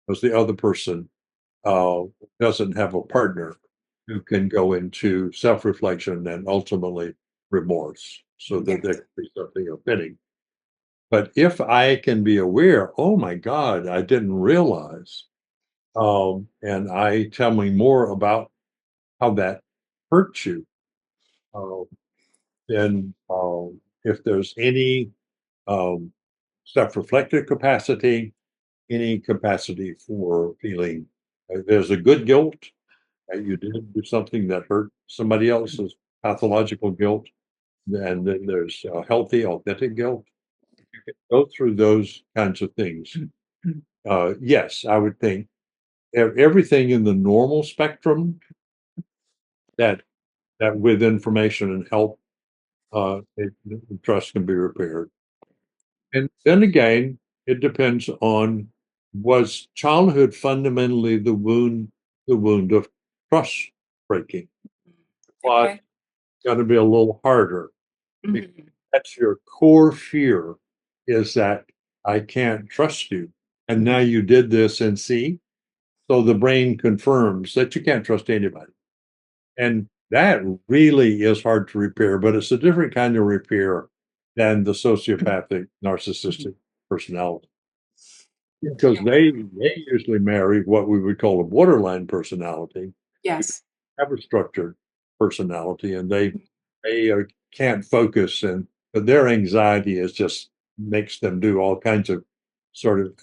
because the other person uh, doesn't have a partner who can go into self-reflection and ultimately remorse so that there can be something offending. But if I can be aware, oh my God, I didn't realize, and I tell me more about how that hurts you, uh, then if there's any um, self-reflective capacity, any capacity for feeling there's a good guilt. You did do something that hurt somebody else's pathological guilt, and then there's healthy, authentic guilt. You can go through those kinds of things. Yes, I would think everything in the normal spectrum that with information and help, trust can be repaired. And then again, it depends on, was childhood fundamentally the wound of trust breaking? Was Okay. going to be a little harder. Mhm. That's your core fear, is that I can't trust you. And now you did this and see. So the brain confirms that you can't trust anybody. And that really is hard to repair, but it's a different kind of repair than the sociopathic narcissistic personality. Because they usually marry what we would call a borderline personality, Yes. have a structured personality, and they can't focus, and but their anxiety is just makes them do all kinds of sort of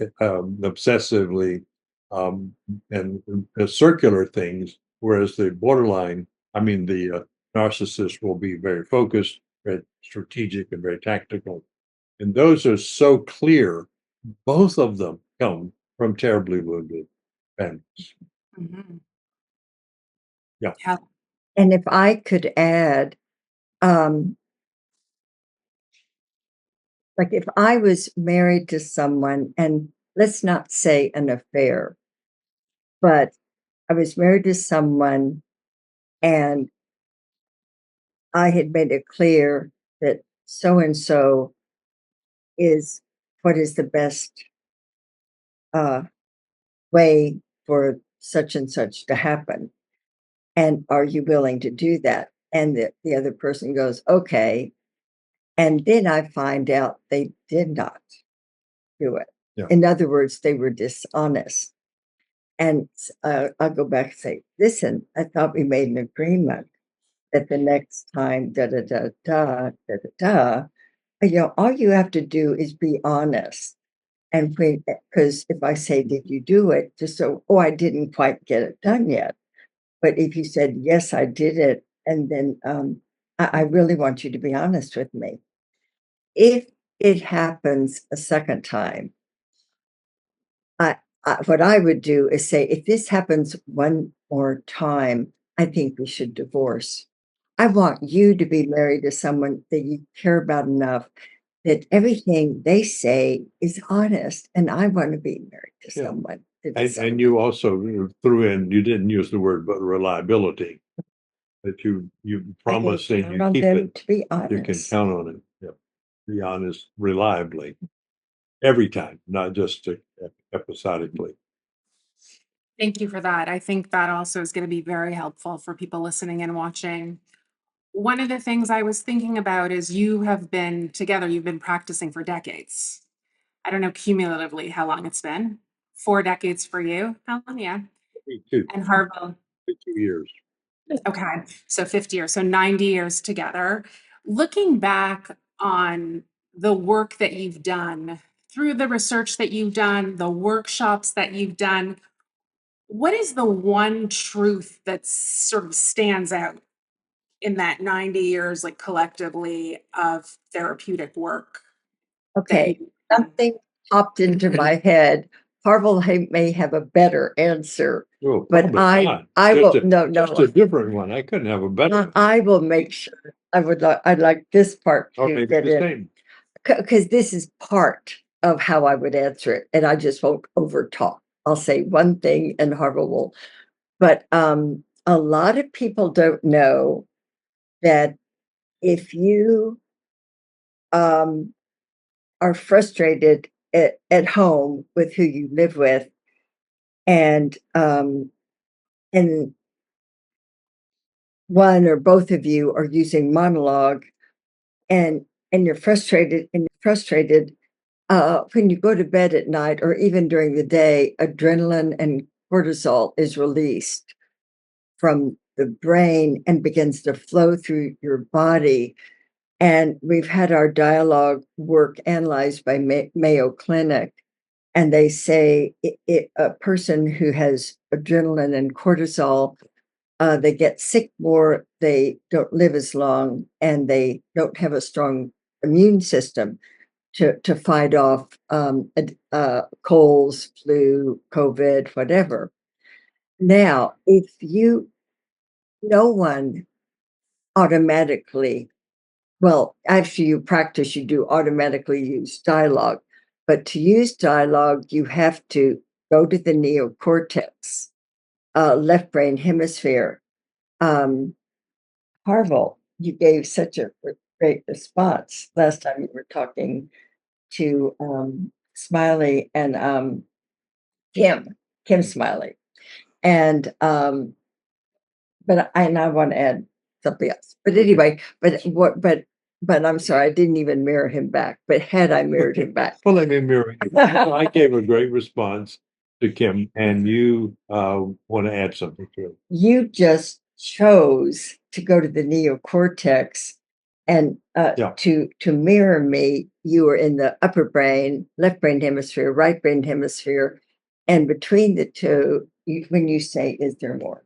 obsessively um, and circular things, whereas the borderline, I mean the narcissist, will be very focused, very strategic, and very tactical, and those are so clear. Both of them come from terribly wounded families. Mhm. Yeah. Yeah. And if I could add, um, like if I was married to someone, and let's not say an affair, but I was married to someone and I had made it clear that so and so is what is the best uh, way for such and such to happen. And are you willing to do that? And the other person goes, okay. And then I find out they did not do it. Yeah. In other words, they were dishonest. And I'll go back and say, listen, I thought we made an agreement that the next time, da da da da da da da, all you have to do is be honest. And because if I say, did you do it? Just so, oh, I didn't quite get it done yet. But if you said, yes, I did it, and then I really want you to be honest with me. If it happens a second time, I, what I would do is say, if this happens one more time, I think we should divorce. I want you to be married to someone that you care about enough that everything they say is honest, and I want to be married to Yeah. someone that is And you also threw in, you didn't use the word, but reliability. That you I can promise and count you on keep them it. to be You can honest. count on it. Yep. Be honest reliably every time, not just episodically. Thank you for that. I think that also is going to be very helpful for people listening and watching. One of the things I was thinking about is you have been together, you've been practicing for decades. I don't know cumulatively how long it's been. 4 decades for you, Helen, yeah. Me too. And Harville. 2 years. Okay, so 50 years, so 90 years together. Looking back on the work that you've done, through the research that you've done, the workshops that you've done, what is the one truth that sort of stands out in that 90 years, like collectively, of therapeutic work that Okay, you've done? something popped into my head. Harville may have a better answer, Oh, but probably not. I Just will, no, just a different one. I couldn't have a better one. I will make sure. I'd like this part Or to maybe get the in, same. because this is part of how I would answer it, and I just won't over talk. I'll say one thing and Harville will, but a lot of people don't know that if you um are frustrated at home with who you live with, and and one or both of you are using monologue, and you're frustrated when you go to bed at night or even during the day, adrenaline and cortisol is released from the brain and begins to flow through your body. And we've had our dialogue work analyzed by Mayo Clinic, and they say a person who has adrenaline and cortisol, they get sick more, they don't live as long, and they don't have a strong immune system to fight off colds, flu, COVID, whatever. Now, if no one automatically, well, after you practice, you do automatically use dialogue. But to use dialogue, you have to go to the neocortex, left brain hemisphere. Harville, you gave such a great response last time you were talking to Smiley and Kim Smiley. And I want to add something else. But anyway, but I'm sorry, I didn't even mirror him back. But had I mirrored him back, Well, let me mirror you. I gave a great response to Kim, and you want to add something to it. you just chose to go to the neocortex and Yeah. to mirror me. You were in the upper brain, left brain hemisphere, right brain hemisphere, and between the two, when you say, "Is there more?"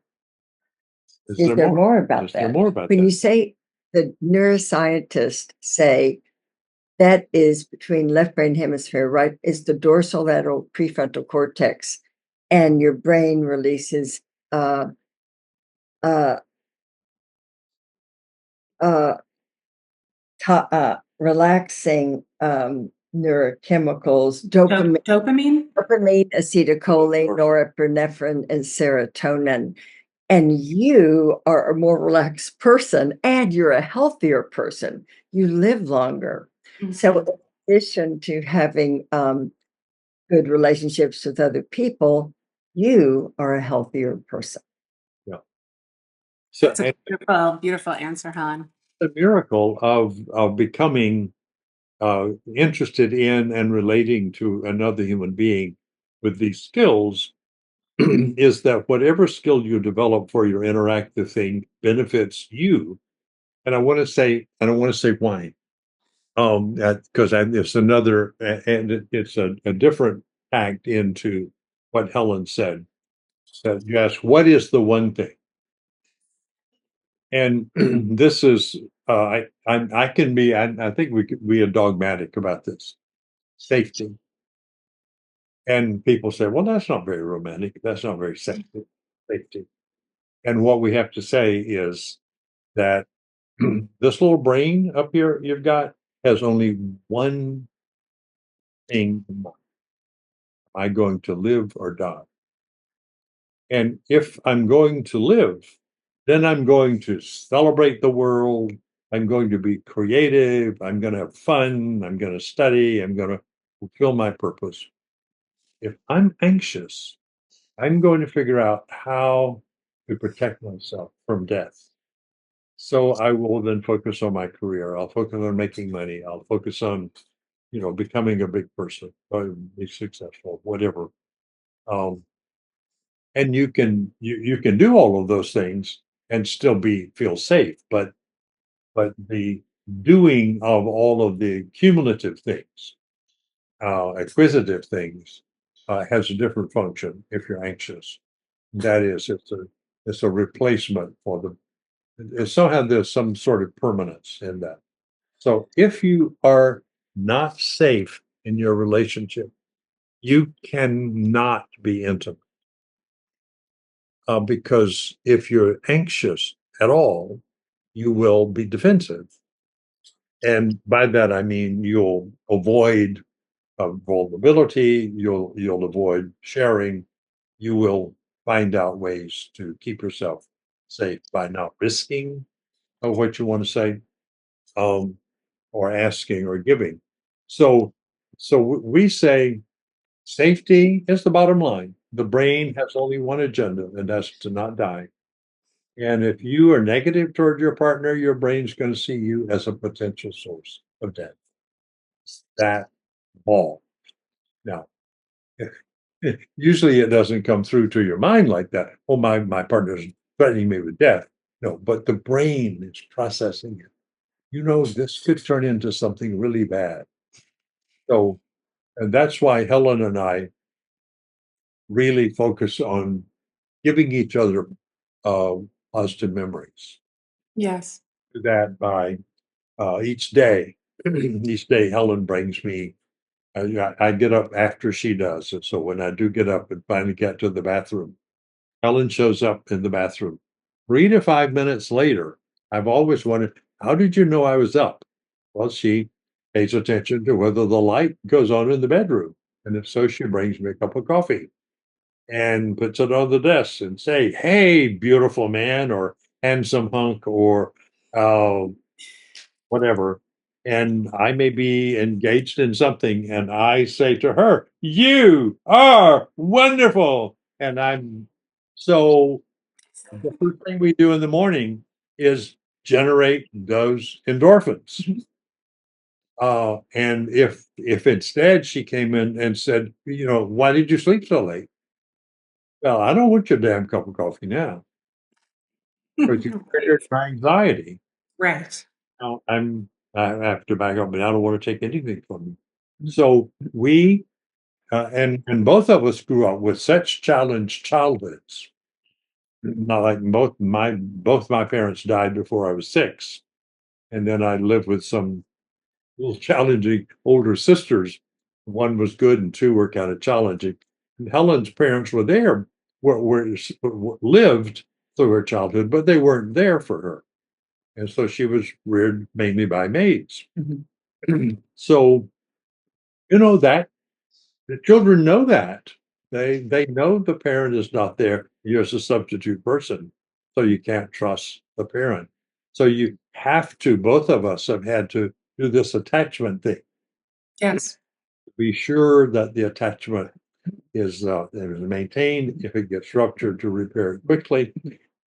Is there more about Is there that? more about When that? you say, the neuroscientists say that is between left brain hemisphere, right, is the dorsolateral prefrontal cortex, and your brain releases uh uh uh, relaxing neurochemicals, Dopamine? acetylcholine, norepinephrine, and serotonin. And you are a more relaxed person, and you're a healthier person. You live longer. So, in addition to having good relationships with other people, you are a healthier person. Yeah. So That's a beautiful, beautiful answer, Helen. the miracle of becoming interested in and relating to another human being with these skills is that whatever skill you develop for your interactive thing benefits you. And I want to say, I don't want to say why, because it's another, and it's a different act into what Helen said. Said, you ask, what is the one thing? And this is, I can be, I think we could be a dogmatic about this safety. And people say, well, that's not very romantic. That's not very safety. And what we have to say is that This little brain up here you've got has only one thing in mind. Am I going to live or die? And if I'm going to live, then I'm going to celebrate the world. I'm going to be creative. I'm going to have fun. I'm going to study. I'm going to fulfill my purpose. If I'm anxious, I'm going to figure out how to protect myself from death. So I will then focus on my career. I'll focus on making money. I'll focus on, becoming a big person, or be successful, whatever. Um, and you can do all of those things and still feel safe, but the doing of all of the cumulative things, acquisitive things, has a different function if you're anxious. That is, it's a replacement for somehow there's some sort of permanence in that. So if you are not safe in your relationship, you cannot be intimate. Because if you're anxious at all, you will be defensive. And by that, I mean you'll avoid vulnerability, you'll avoid sharing, you will find out ways to keep yourself safe by not risking of what you want to say, um, or asking or giving. So, we say safety is the bottom line. The brain has only one agenda, and that's to not die. And if you are negative toward your partner, your brain's going to see you as a potential source of death. That ball. Now, usually it doesn't come through to your mind like that. Oh, my partner's threatening me with death. No, but the brain is processing it. This could turn into something really bad. So, and that's why Helen and I really focus on giving each other uh, positive memories. Yes. Do that by each day. Each day, Helen brings me. I get up after she does, and so when I do get up and finally get to the bathroom, Helen shows up in the bathroom. 3 to 5 minutes later, I've always wondered, how did you know I was up? Well, she pays attention to whether the light goes on in the bedroom, and if so, she brings me a cup of coffee and puts it on the desk and say, "Hey, beautiful man," or "handsome hunk," or uh, whatever. And I may be engaged in something, and I say to her, "You are wonderful." And I'm so the first thing we do in the morning is generate those endorphins. And if instead she came in and said, "Why did you sleep so late?" Well, I don't want your damn cup of coffee now because you triggered my anxiety. Right. Now I have to back up, but I don't want to take anything from you. So we and both of us grew up with such challenged childhoods. Not like both my parents died before I was 6, and then I lived with some little challenging older sisters. One was good, and two were kind of challenging. And Helen's parents were there, lived through her childhood, but they weren't there for her, and so she was reared mainly by maids. So that the children know that they know the parent is not there. You're a substitute person, so you can't trust the parent. So you have to. Both of us have had to do this attachment thing. Yes. Be sure that the attachment is maintained. If it gets ruptured, to repair it quickly.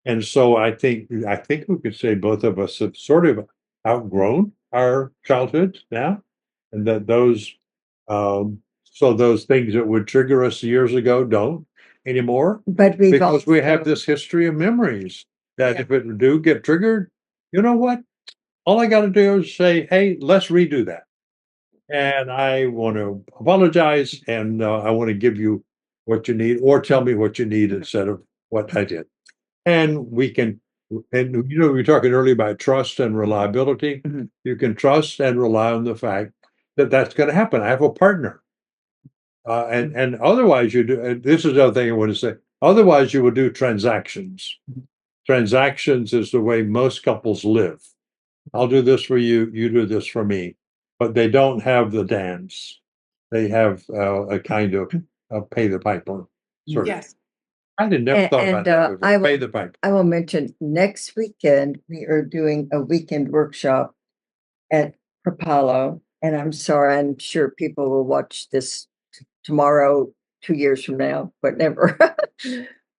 And so I think we could say both of us have sort of outgrown our childhood now, and that those things that would trigger us years ago don't anymore, But we've because we have also, this history of memories that Yeah. if it do get triggered, you know what? All I got to do is say, "Hey, let's redo that." And I want to apologize, and I want to give you what you need, or tell me what you need instead of what I did. And we can, and we were talking earlier about trust and reliability. Mhm. You can trust and rely on the fact that that's going to happen. I have a partner, and otherwise you do. And this is the other thing I want to say. Otherwise, you will do transactions. Transactions is the way most couples live. I'll do this for you, you do this for me. But they don't have the dance. They have a kind of pay the piper. Sort of. Yes. I had never thought about that before. I Pay the piper. will mention next weekend, we are doing a weekend workshop at Propalo. And I'm sorry, I'm sure people will watch this tomorrow, 2 years from now, whatever.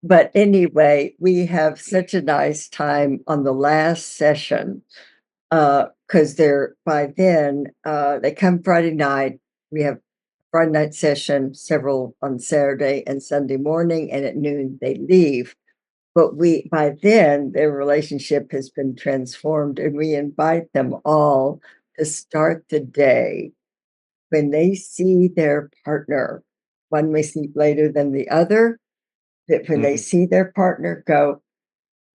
But anyway, we have such a nice time on the last session. Because they're by then, they come Friday night. We have Friday night session, several on Saturday and Sunday morning, and at noon they leave. But by then, their relationship has been transformed, and we invite them all to start the day when they see their partner. One may sleep later than the other, that when they see their partner go,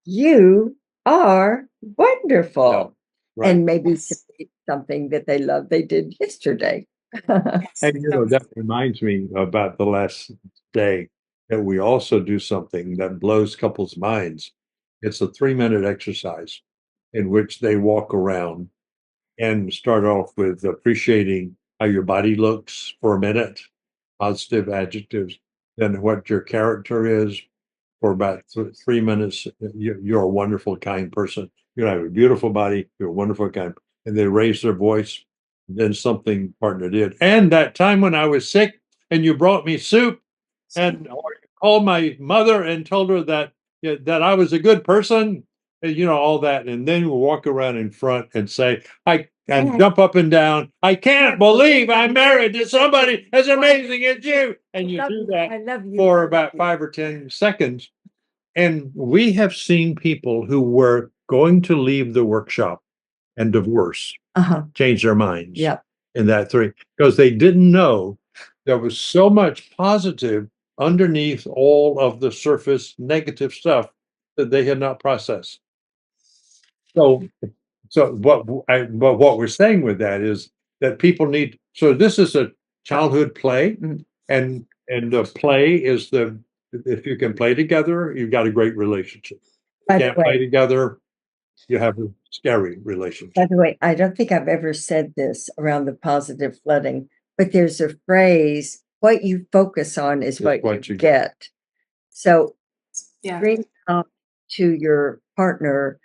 "You are wonderful." Right. And maybe Yes. say something that they love they did yesterday. Yes. And that reminds me about the last day that we also do something that blows couples' minds. It's a 3-minute exercise in which they walk around and start off with appreciating how your body looks for a minute, positive adjectives, then what your character is for about 3 minutes. You're a wonderful, kind person. You have a beautiful body. You're a wonderful, kind. And they raise their voice. Then something partner did. And that time when I was sick and you brought me soup and or you called my mother and told her that that I was a good person, and all that. And then we'll walk around in front and say, and jump up and down. I can't believe I'm married to somebody as amazing as you. And you do that I love you. for about 5 or 10 seconds. And we have seen people who were going to leave the workshop and divorce change their minds. Yeah. In that 3, because they didn't know there was so much positive underneath all of the surface negative stuff that they had not processed. So but what we're saying with that is that people need. So this is a childhood play, and the play is if you can play together, you've got a great relationship. By You the can't play way, together, you have a scary relationship. by the way, I don't think I've ever said this around the positive flooding, but there's a phrase, what you focus on is what you get. So Yeah. bring up to your partner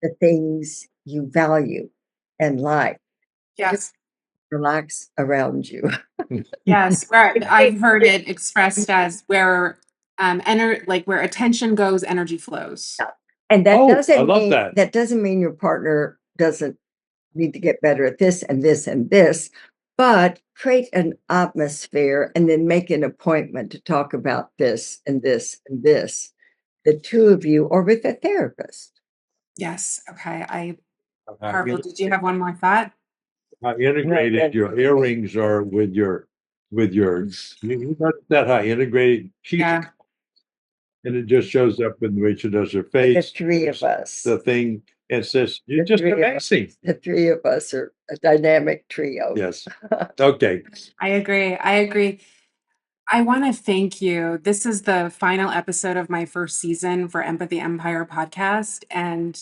the things you value and like. Yes. Relax around you. Yes. Where I've heard it expressed as where where attention goes, energy flows. And that Oh, I doesn't love mean that. doesn't mean your partner doesn't need to get better at this and this and this, but create an atmosphere and then make an appointment to talk about this and this and this, the two of you, or with a therapist. Yes. Okay. Uh, Harville, did you have one more thought? How integrated your earrings are with your you notice that how integrated she's Yeah. and it just shows up in the way she does her The face, three of us. the thing, and says, "You're The just three of us. amazing." The three of us are a dynamic trio. Yes. Okay. I agree. I want to thank you. This is the final episode of my first season for Empathy Empire podcast. And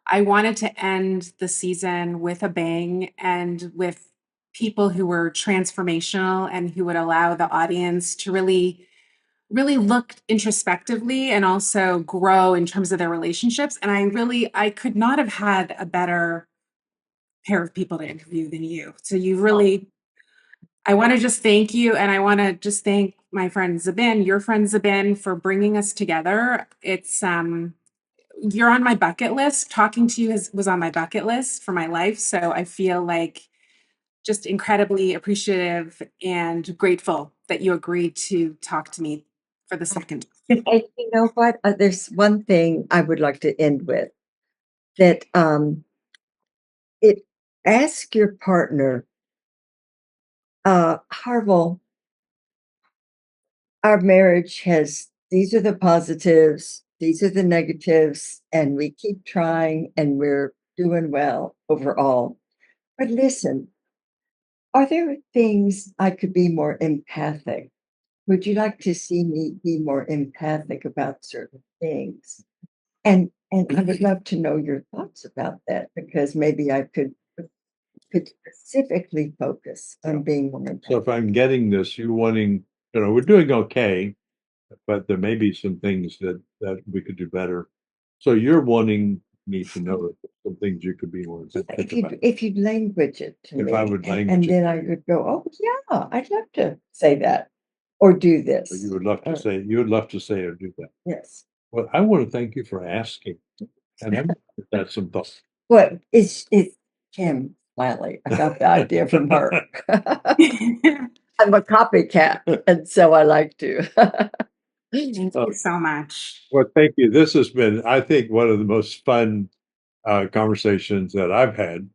I wanted to end the season with a bang and with people who were transformational and who would allow the audience to really look introspectively and also grow in terms of their relationships. And I could not have had a better pair of people to interview than you. So you really, I want to just thank you. And I want to just thank my friend Zabin, your friend Zabin, for bringing us together. It's, you're on my bucket list. Talking to you was on my bucket list for my life. So I feel like just incredibly appreciative and grateful that you agreed to talk to me for the second. And you know what? There's one thing I would like to end with that ask your partner, Harville, our marriage has these are the positives, these are the negatives, and we keep trying and we're doing well overall. But listen, are there things I could be more empathic? Would you like to see me be more empathic about certain things? And And I would love to know your thoughts about that, because maybe I could specifically focus on being more So empathic. if I'm getting this, you wanting, we're doing okay, but there may be some things that we could do better. So you're wanting me to know that some things you could be more empathetic about. If you'd language it to If me, I would language and it then to I you. would go, oh, yeah, I'd love to say that or do this. So you would love to or- say, you would love to say or do that. Yes. Well, I want to thank you for asking. And I'm that's some thought. Well, it's Kim Smiley. I got the idea from her. I'm a copycat, and so I like to. Thank you so much. Well, thank you. This has been, I think, one of the most fun conversations that I've had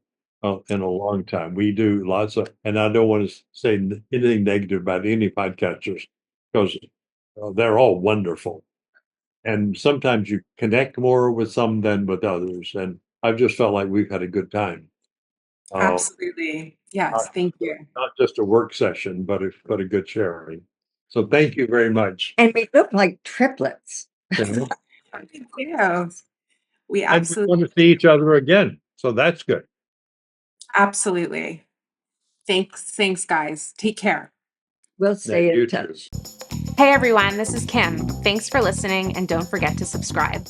in a long time. We do lots of, and I don't want to say anything negative about any podcasters because they're all wonderful. And sometimes you connect more with some than with others. And I've just felt like we've had a good time. Absolutely. Yes. Thank you. Not just a work session, but a good sharing. So thank you very much. And we look like triplets. Thank you. We And we absolutely, want to see each other again. So that's good. absolutely. Thanks, guys. Take care. We'll stay you in too. touch. Hey everyone, this is Kim. Thanks for listening and don't forget to subscribe.